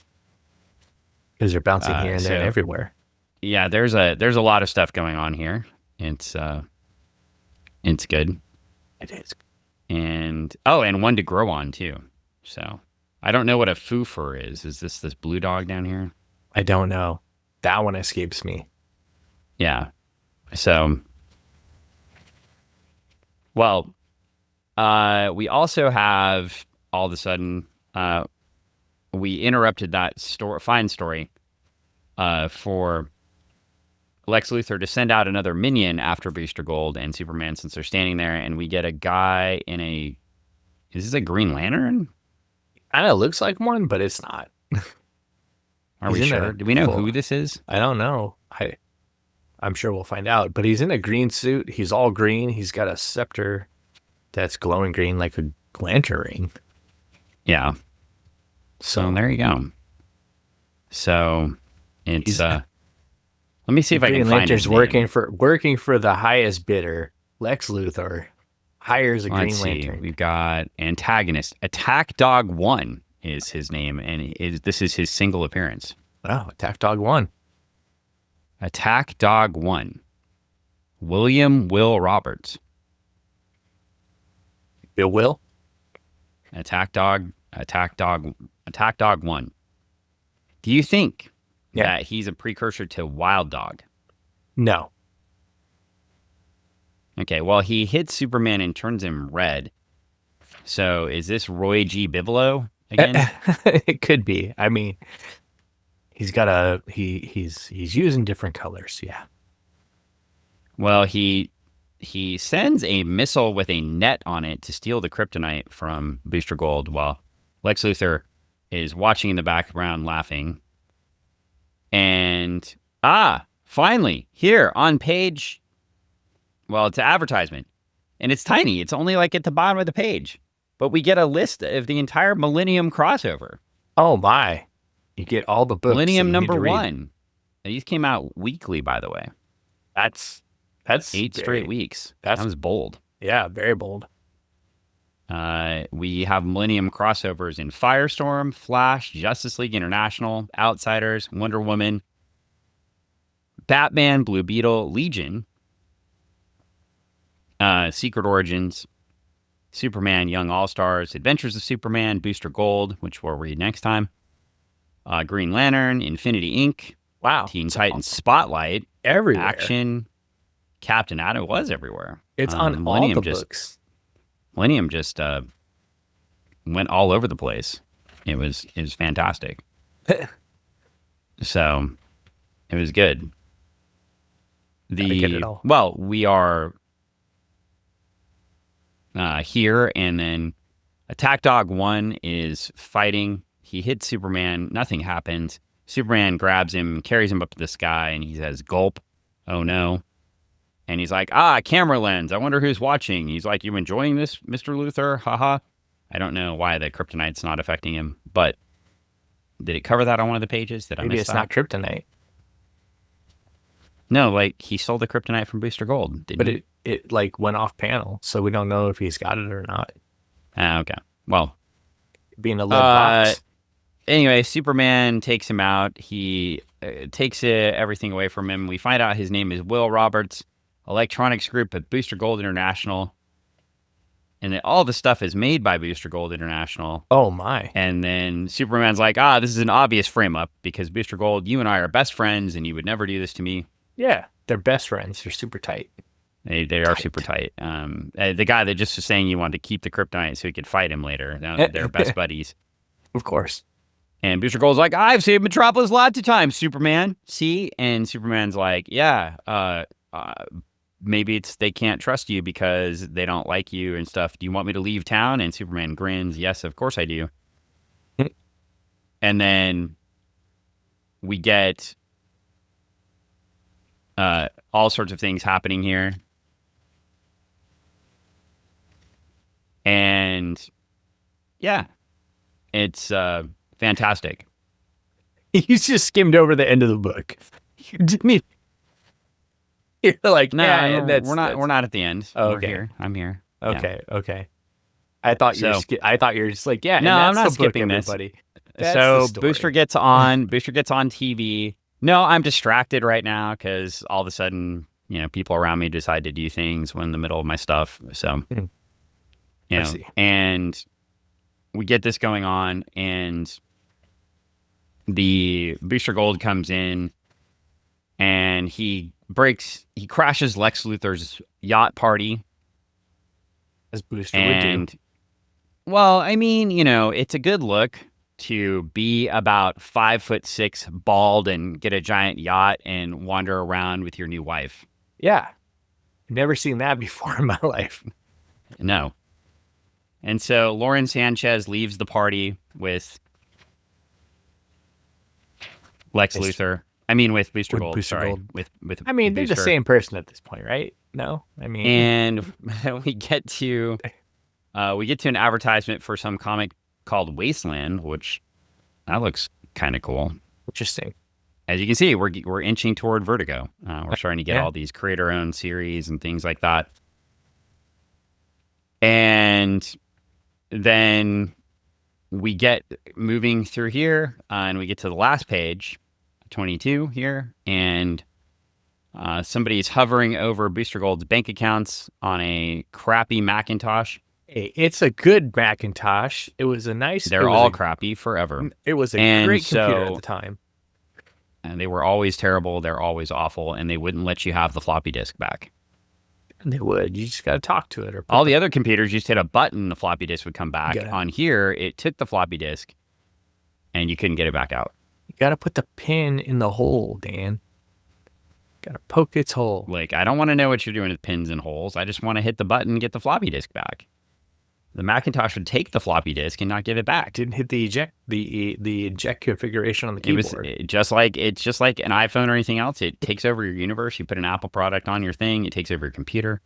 Because they're bouncing here and there and everywhere. Yeah, there's a lot of stuff going on here. It's good. It is. And one to grow on too. So I don't know what a foofer is. Is this blue dog down here? I don't know. That one escapes me. Yeah. So we also have all of a sudden we interrupted that fine story for Lex Luthor to send out another minion after Booster Gold and Superman, since they're standing there, and we get a guy is this a Green Lantern? I know it looks like one, but it's not. Are we sure? Do we know who this is? I don't know. I'm sure we'll find out, but he's in a green suit. He's all green. He's got a scepter that's glowing green like a lantern ring. Yeah. So there you go. So it's let me see if I can find his name. working for the highest bidder, Lex Luthor. hires a Green Let's see. Lantern. We've got antagonist. Attack Dog 1 is his name, and this is his single appearance. Oh, Attack Dog 1. Attack Dog 1. William Will Roberts. Bill Will? Attack Dog 1. Do you think that he's a precursor to Wild Dog? No. Okay, well, he hits Superman and turns him red. So is this Roy G. Bigelow again? It could be. I mean, he's using different colors. Yeah. Well, he sends a missile with a net on it to steal the kryptonite from Booster Gold while Lex Luthor is watching in the background laughing. And finally, here on page, well, it's an advertisement. And it's tiny. It's only like at the bottom of the page. But we get a list of the entire Millennium crossover. Oh my. You get all the books. Millennium number 1. These came out weekly, by the way. That's 8 straight weeks. That was bold. Yeah, very bold. We have Millennium crossovers in Firestorm, Flash, Justice League International, Outsiders, Wonder Woman, Batman, Blue Beetle, Legion, Secret Origins, Superman, Young All-Stars, Adventures of Superman, Booster Gold, which we'll read next time, Green Lantern, Infinity Inc., Wow. Teen Titans Spotlight, Everywhere. Action, Captain Atom was everywhere. It's on all the books. Millennium just went all over the place. It was fantastic. So it was good. Get it all. Well, we are here, and then Attack Dog 1 is fighting. He hits Superman. Nothing happens. Superman grabs him, carries him up to the sky, and he says, "Gulp. Oh no." And he's like, camera lens. I wonder who's watching. He's like, "You enjoying this, Mr. Luthor? Haha." I don't know why the kryptonite's not affecting him, but did it cover that on one of the pages? Did I Maybe miss it's that? not kryptonite. No, like he stole the kryptonite from Booster Gold, didn't he? But it like went off panel, so we don't know if he's got it or not. Okay. Well, Being a lead box. Anyway, Superman takes him out. He takes everything away from him. We find out his name is Will Roberts, electronics group at Booster Gold International. And that all the stuff is made by Booster Gold International. Oh my. And then Superman's like, this is an obvious frame up because Booster Gold, you and I are best friends and you would never do this to me. Yeah, they're best friends. They're super tight. They are super tight. The guy that just was saying you wanted to keep the kryptonite so he could fight him later. They're best buddies. Of course. And Booster Gold's like, "I've saved Metropolis lots of times, Superman. See?" And Superman's like, "Yeah, maybe it's they can't trust you because they don't like you and stuff. Do you want me to leave town?" And Superman grins, "Yes, of course I do." And then we get all sorts of things happening here. And yeah, it's fantastic. You just skimmed over the end of the book. You didn't even... You're like, No, yeah, we're not at the end. Oh, We're okay. here. I'm here. Okay, okay. I thought you were just like, yeah. No, and I'm that's not the book, skipping this. everybody. So That's the story. Booster gets on TV. No, I'm distracted right now because all of a sudden, people around me decide to do things when in the middle of my stuff. So, I see. And we get this going on, and the Booster Gold comes in, and he crashes Lex Luthor's yacht party. As Booster would do. Well, I mean, it's a good look to be about 5'6", bald, and get a giant yacht and wander around with your new wife. Yeah. Never seen that before in my life. No. And so Lauren Sanchez leaves the party with Lex Luthor. I mean, with Booster Gold. Booster sorry. Gold. With I mean, they're Booster. the same person at this point, right? No? I mean... And we get to an advertisement for some comic called Wasteland, which that looks kind of cool. Interesting. As you can see, we're inching toward Vertigo. We're starting to get all these creator-owned series and things like that. And then we get moving through here, and we get to the last page, 22 here, and somebody's hovering over Booster Gold's bank accounts on a crappy Macintosh. Hey, it's a good Macintosh. It was a nice. They're all crappy forever. It was a great computer at the time. And they were always terrible. They're always awful, and they wouldn't let you have the floppy disk back. And they would. You just got to talk to it. Or all the other computers, you just hit a button, the floppy disk would come back. Yeah. On here, it took the floppy disk, and you couldn't get it back out. You got to put the pin in the hole, Dan. Got to poke its hole. Like, I don't want to know what you're doing with pins and holes. I just want to hit the button and get the floppy disk back. The Macintosh would take the floppy disk and not give it back. Didn't hit the eject configuration on the keyboard. It's just like an iPhone or anything else. It takes over your universe. You put an Apple product on your thing, it takes over your computer.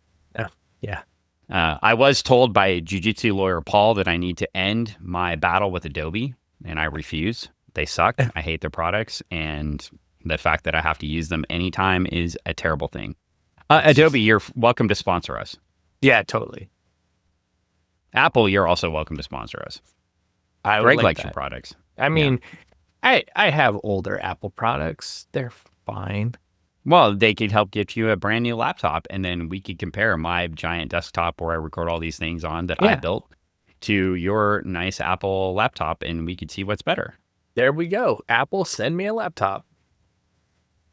Yeah. I was told by jiu-jitsu lawyer Paul that I need to end my battle with Adobe, and I refuse. They suck. I hate their products, and the fact that I have to use them anytime is a terrible thing. Adobe, you're welcome to sponsor us. Yeah, totally. Apple, you're also welcome to sponsor us. Greg likes your products. I mean, I have older Apple products. They're fine. Well, they could help get you a brand new laptop, and then we could compare my giant desktop where I record all these things on that I built to your nice Apple laptop, and we could see what's better. There we go. Apple, send me a laptop.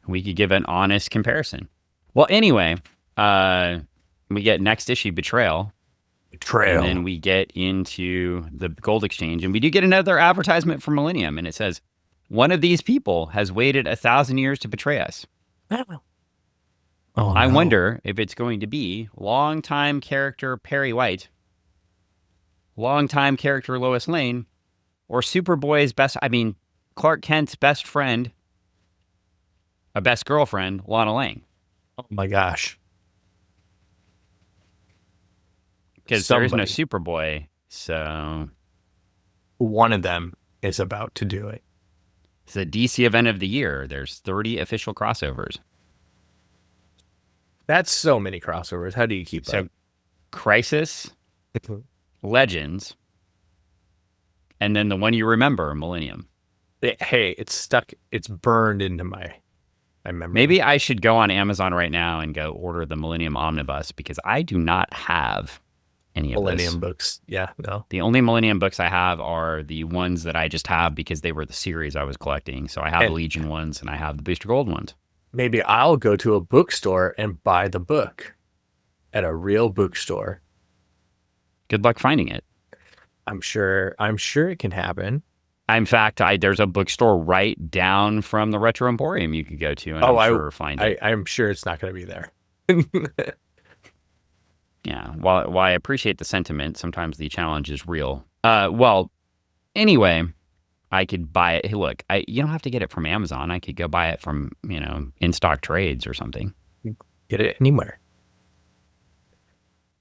We could give an honest comparison. Well, anyway, we get next issue, Betrayal. And then we get into the gold exchange, and we do get another advertisement for Millennium, and it says, one of these people has waited 1,000 years to betray us. I wonder if it's going to be longtime character Perry White, longtime character Lois Lane, or Superboy's Clark Kent's best friend, a best girlfriend, Lana Lang. Oh my gosh. Because there is no Superboy, so... One of them is about to do it. It's the DC event of the year. There's 30 official crossovers. That's so many crossovers. How do you keep up? Crisis, Legends, and then the one you remember, Millennium. It's stuck. It's burned into my memory. Maybe I should go on Amazon right now and go order the Millennium Omnibus, because I do not have any of Millennium books. Yeah, no. The only Millennium books I have are the ones that I just have because they were the series I was collecting. So I have the Legion ones and I have the Booster Gold ones. Maybe I'll go to a bookstore and buy the book at a real bookstore. Good luck finding it. I'm sure it can happen. In fact, there's a bookstore right down from the Retro Emporium you could go to, and find it. I'm sure it's not going to be there. Yeah, while I appreciate the sentiment, sometimes the challenge is real. Anyway, I could buy it. Hey, look, you don't have to get it from Amazon. I could go buy it from, in-stock trades or something. Get it anywhere.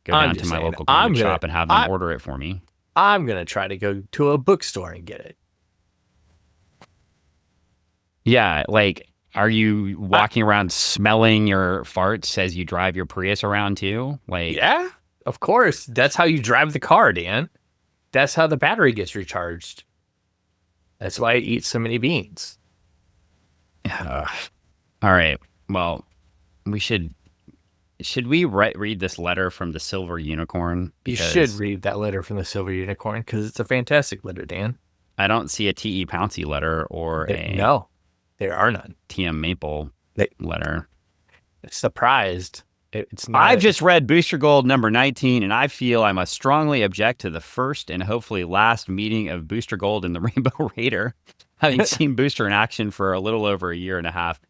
Go down to my local comic shop and have them order it for me. I'm going to try to go to a bookstore and get it. Yeah, are you walking around smelling your farts as you drive your Prius around too? Yeah, of course. That's how you drive the car, Dan. That's how the battery gets recharged. That's why I eat so many beans. All right. Well, we should we read this letter from the Silver Unicorn? You should read that letter from the Silver Unicorn because it's a fantastic letter, Dan. I don't see a T.E. Pouncey letter or No. There are none. TM Maple letter. Surprised. It's not. I've just read Booster Gold number 19, and I feel I must strongly object to the first and hopefully last meeting of Booster Gold and the Rainbow Raider. Having seen Booster in action for a little over a year and a half,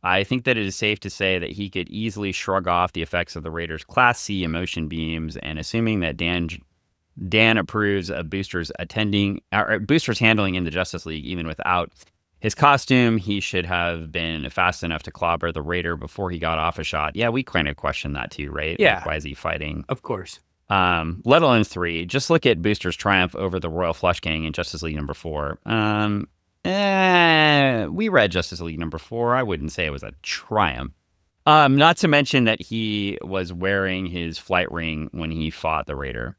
I think that it is safe to say that he could easily shrug off the effects of the Raiders' Class C emotion beams, and assuming that Dan approves of Booster's handling in the Justice League, even without his costume, he should have been fast enough to clobber the Raider before he got off a shot. Yeah, we kind of question that too, right? Yeah. Why is he fighting? Of course. Let alone 3. Just look at Booster's triumph over the Royal Flush Gang in Justice League number 4. We read Justice League number 4. I wouldn't say it was a triumph. Not to mention that he was wearing his flight ring when he fought the Raider.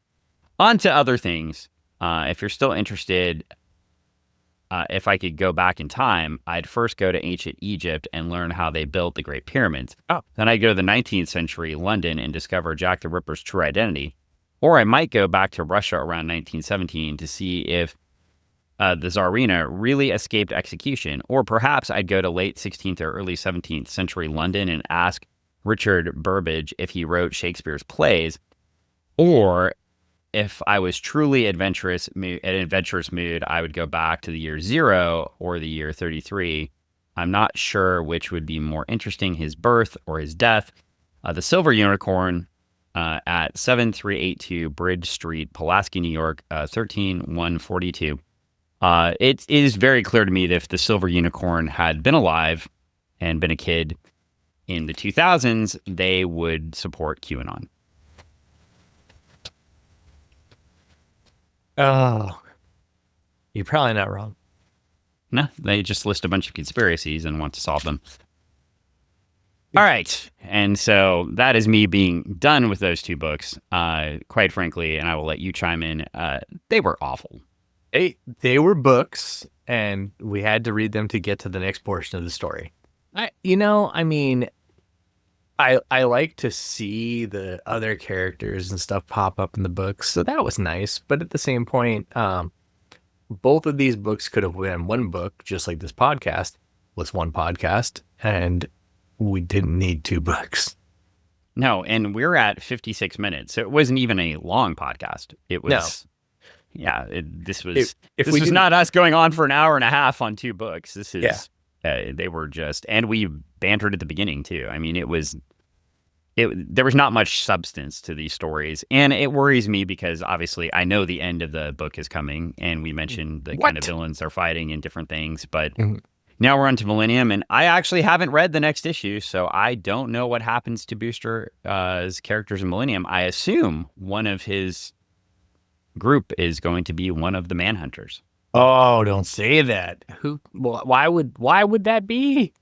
On to other things. If you're still interested, if I could go back in time, I'd first go to ancient Egypt and learn how they built the Great Pyramids. Oh. Then I'd go to the 19th century London and discover Jack the Ripper's true identity. Or I might go back to Russia around 1917 to see if the Tsarina really escaped execution. Or perhaps I'd go to late 16th or early 17th century London and ask Richard Burbage if he wrote Shakespeare's plays. Or if I was truly an adventurous mood, I would go back to the year 0 or the year 33. I'm not sure which would be more interesting, his birth or his death. The Silver Unicorn at 7382 Bridge Street, Pulaski, New York, 13142. It is very clear to me that if the Silver Unicorn had been alive and been a kid in the 2000s, they would support QAnon. Oh, you're probably not wrong. No, they just list a bunch of conspiracies and want to solve them. All right. And so that is me being done with those two books, quite frankly, and I will let you chime in. They were awful. They were books, and we had to read them to get to the next portion of the story. I like to see the other characters and stuff pop up in the books, so that was nice. But at the same point, both of these books could have been one book, just like this podcast was one podcast, and we didn't need two books. No, and we're at 56 minutes, so it wasn't even a long podcast. It was, this was not us going on for an hour and a half on two books. This is, they were just, and we bantered at the beginning too. I mean, there was not much substance to these stories, and it worries me because obviously I know the end of the book is coming, and we mentioned the kind of villains they're fighting and different things, but now we're on to Millennium, and I actually haven't read the next issue, so I don't know what happens to Booster's characters in Millennium. I assume one of his group is going to be one of the Manhunters. Oh, don't say that. Why would that be?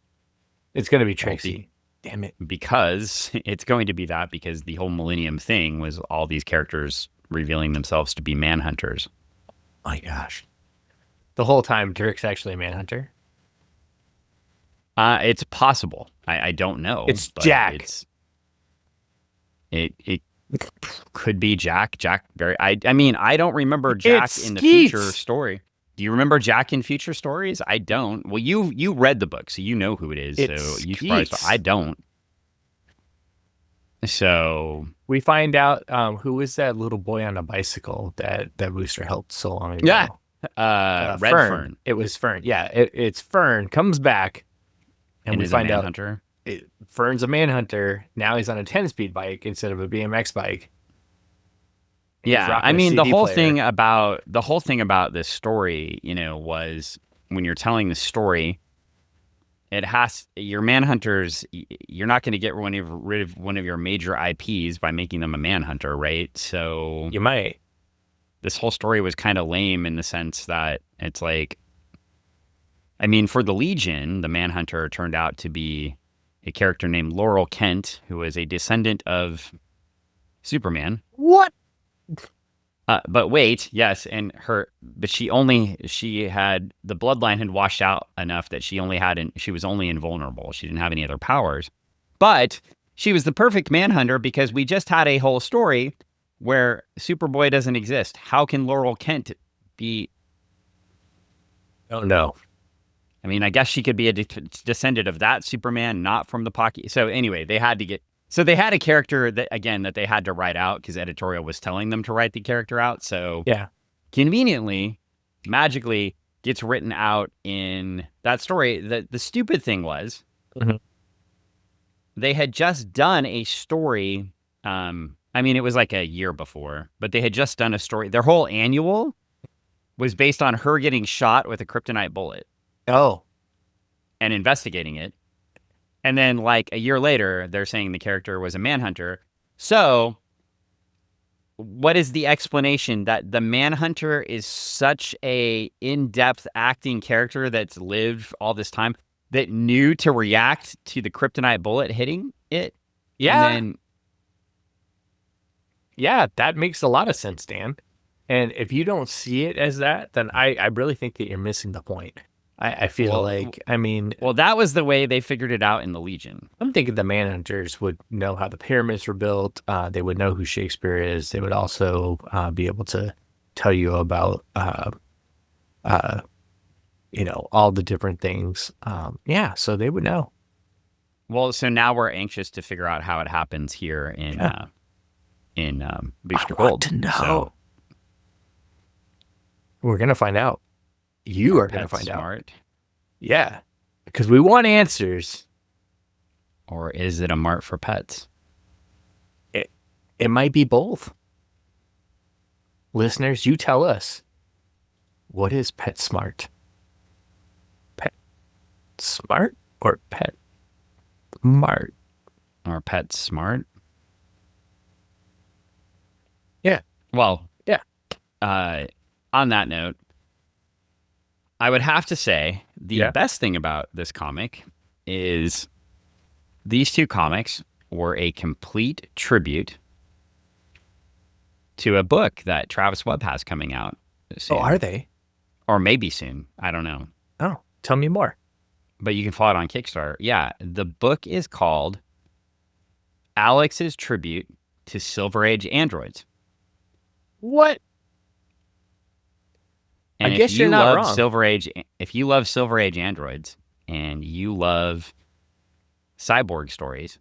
It's going to be Trixie. Damn it. Because it's going to be that, because the whole Millennium thing was all these characters revealing themselves to be Manhunters. My gosh. The whole time, Dirk's actually a Manhunter? It's possible. I don't know. It's Jack. It could be Jack. Jack Barry. I mean, I don't remember Jack in the future story. Do you remember Jack in future stories? I don't. Well, you read the book, so you know who it is. So you surprised. I don't. So we find out who was that little boy on a bicycle that Booster helped so long ago. Yeah, Red Fern. It was Fern. Yeah, it's Fern comes back, and we find out Fern's a Manhunter. Now he's on a 10-speed bike instead of a BMX bike. Yeah, I mean, the whole thing about this story, was when you're telling the story, your Manhunters, you're not going to get rid of one of your major IPs by making them a Manhunter, right? So you might. This whole story was kind of lame in the sense that it's like, I mean, for the Legion, the Manhunter turned out to be a character named Laurel Kent, who was a descendant of Superman. What? But wait, yes, but she had, the bloodline had washed out enough that she was only invulnerable. She didn't have any other powers. But she was the perfect Manhunter because we just had a whole story where Superboy doesn't exist. How can Laurel Kent be? Oh, no. I mean, I guess she could be a descendant of that Superman, not from the pocket. So anyway, they had a character that they had to write out because editorial was telling them to write the character out. So yeah, conveniently, magically gets written out in that story. The stupid thing was they had just done a story. I mean, it was like a year before, but they had just done a story. Their whole annual was based on her getting shot with a kryptonite bullet. Oh. And investigating it. And then like a year later, they're saying the character was a Manhunter. So what is the explanation that the Manhunter is such a in-depth acting character that's lived all this time? that knew to react to the kryptonite bullet hitting it. Yeah. And then, yeah, that makes a lot of sense, Dan. And if you don't see it as that, then I really think that you're missing the point. I feel well, that was the way they figured it out in the Legion. I'm thinking the Manhunters would know how the pyramids were built. They would know who Shakespeare is. They would also be able to tell you about, all the different things. So they would know. Well, so now we're anxious to figure out how it happens here in Booster I want Gold. to know. So, we're gonna find out. You are gonna find out. Yeah, because we want answers. Or is it a mart for pets? It might be both. Listeners, you tell us. What is Pet Smart? Pet Smart or Pet Mart? Or Pet Smart? Yeah. Well, yeah. On that note, I would have to say the best thing about this comic is these two comics were a complete tribute to a book that Travis Webb has coming out soon. Oh, are they? Or maybe soon. I don't know. Oh, tell me more. But you can follow it on Kickstarter. Yeah, the book is called Alex's Tribute to Silver Age Androids. What? And I guess you're not wrong. If you love Silver Age androids and you love cyborg stories,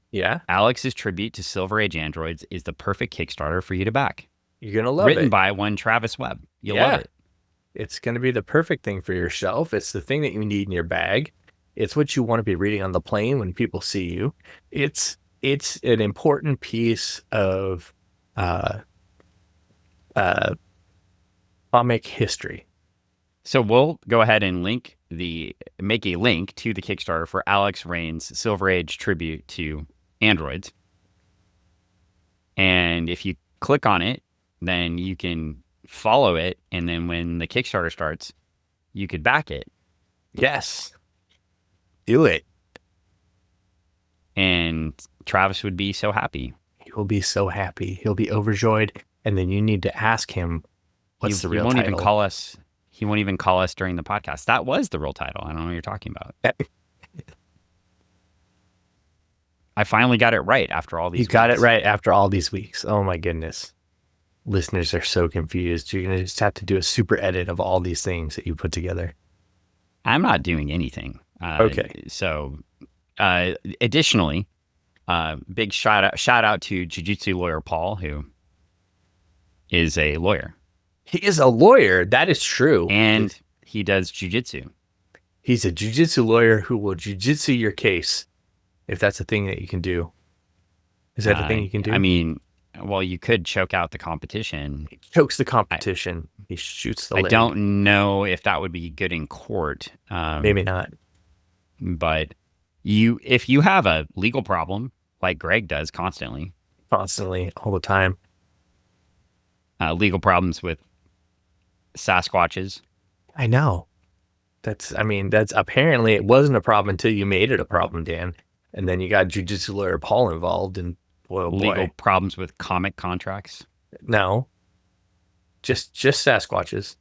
Alex's Tribute to Silver Age Androids is the perfect Kickstarter for you to back. You're gonna love it. Written by one Travis Webb. You'll love it. It's gonna be the perfect thing for your shelf. It's the thing that you need in your bag. It's what you want to be reading on the plane when people see you. It's an important piece of comic history. So we'll go ahead and make a link to the Kickstarter for Alex Rain's Silver Age Tribute to Androids. And if you click on it, then you can follow it. And then when the Kickstarter starts, you could back it. Yes. Do it. And Travis would be so happy. He will be so happy. He'll be overjoyed. And then you need to ask him what's the real title. He won't even call us during the podcast. That was the real title. I don't know what you're talking about. I finally got it right after all these weeks. You got it right after all these weeks. Oh my goodness. Listeners are so confused. You're going to just have to do a super edit of all these things that you put together. I'm not doing anything. Okay. So, additionally, big shout out to jiu-jitsu lawyer Paul, who is a lawyer. He is a lawyer. That is true. And he does jiu-jitsu. He's a jiu-jitsu lawyer who will jiu-jitsu your case, if that's a thing that you can do. Is that a thing you can do? I mean, well, you could choke out the competition. He chokes the competition. He shoots the leg. I don't know if that would be good in court. Maybe not. But if you have a legal problem, like Greg does constantly, all the time, legal problems with Sasquatches. I know. That's apparently it wasn't a problem until you made it a problem, Dan. And then you got jiu-jitsu lawyer Paul involved and legal problems with comic contracts. No. Just Sasquatches.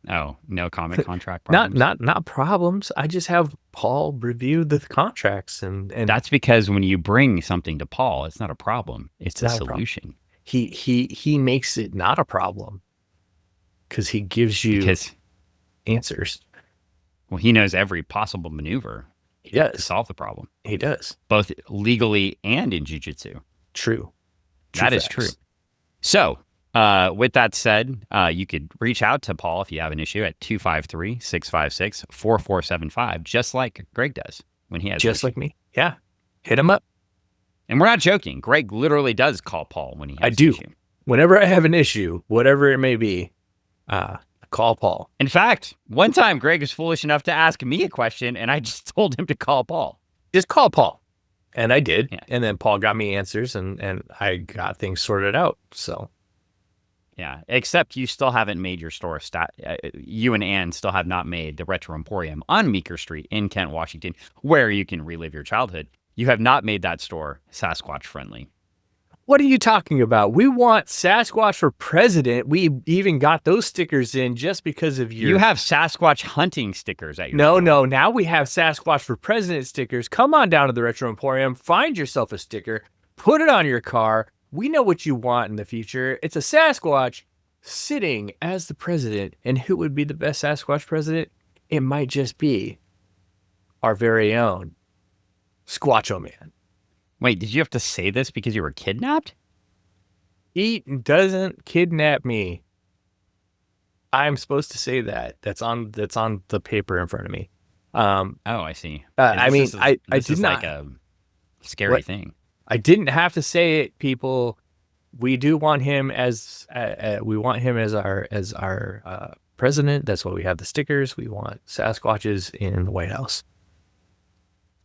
Oh, no comic contract problems. Not problems. I just have Paul review the contracts and that's because when you bring something to Paul, it's not a problem. It's a solution. He makes it not a problem. Because he gives you answers. Well, he knows every possible maneuver to solve the problem. He does. Both legally and in jiu-jitsu. True. That is true. So, with that said, you could reach out to Paul if you have an issue at 253-656-4475, just like Greg does when he has just like me. Yeah. Hit him up. And we're not joking. Greg literally does call Paul when he has an issue. Whenever I have an issue, whatever it may be, call Paul. In fact, one time Greg was foolish enough to ask me a question, and I just told him to call Paul. Just call Paul. And I did. Yeah. And then Paul got me answers, and I got things sorted out. So Yeah, except you still haven't made your store. You and Ann still have not made the Retro Emporium on Meeker Street in Kent, Washington, where you can relive your childhood. You have not made that store Sasquatch friendly. What are you talking about? We want Sasquatch for president. We even got those stickers in just because of You have Sasquatch hunting stickers at your store. No. Now we have Sasquatch for president stickers. Come on down to the Retro Emporium. Find yourself a sticker. Put it on your car. We know what you want in the future. It's a Sasquatch sitting as the president. And who would be the best Sasquatch president? It might just be our very own Squatcho Man. Wait, did you have to say this because you were kidnapped? He doesn't kidnap me. I'm supposed to say that. That's on the paper in front of me. Oh, I see. I mean, I did not. Like a scary thing. I didn't have to say it, people. We do want him as our president. That's why we have the stickers. We want Sasquatches in the White House.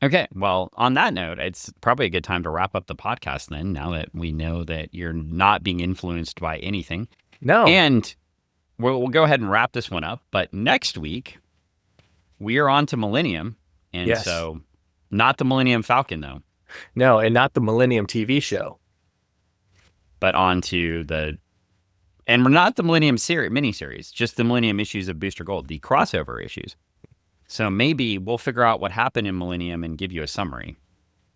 Okay, well, on that note, it's probably a good time to wrap up the podcast then, now that we know that you're not being influenced by anything. No. And we'll go ahead and wrap this one up. But next week, we are on to Millennium. And so, not the Millennium Falcon, though. No, and not the Millennium TV show. But on to and we're not the Millennium miniseries, just the Millennium issues of Booster Gold, the crossover issues. So maybe we'll figure out what happened in Millennium and give you a summary.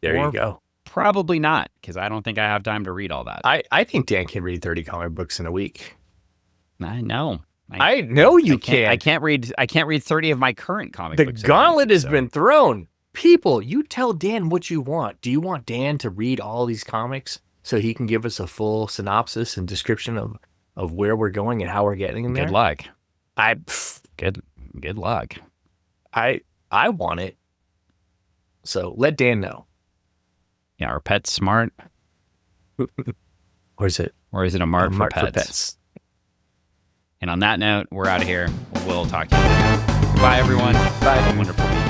There you go. Probably not, because I don't think I have time to read all that. I think Dan can read 30 comic books in a week. I know. I know you can. I can't read 30 of my current comic books. The gauntlet has been thrown. People, you tell Dan what you want. Do you want Dan to read all these comics so he can give us a full synopsis and description of where we're going and how we're getting there? Good luck. Good luck. I want it. So let Dan know. Yeah, are pets smart? Or is it a mart for pets? And on that note, we're out of here. We'll talk to you later. Goodbye, everyone. Bye. Have a wonderful week.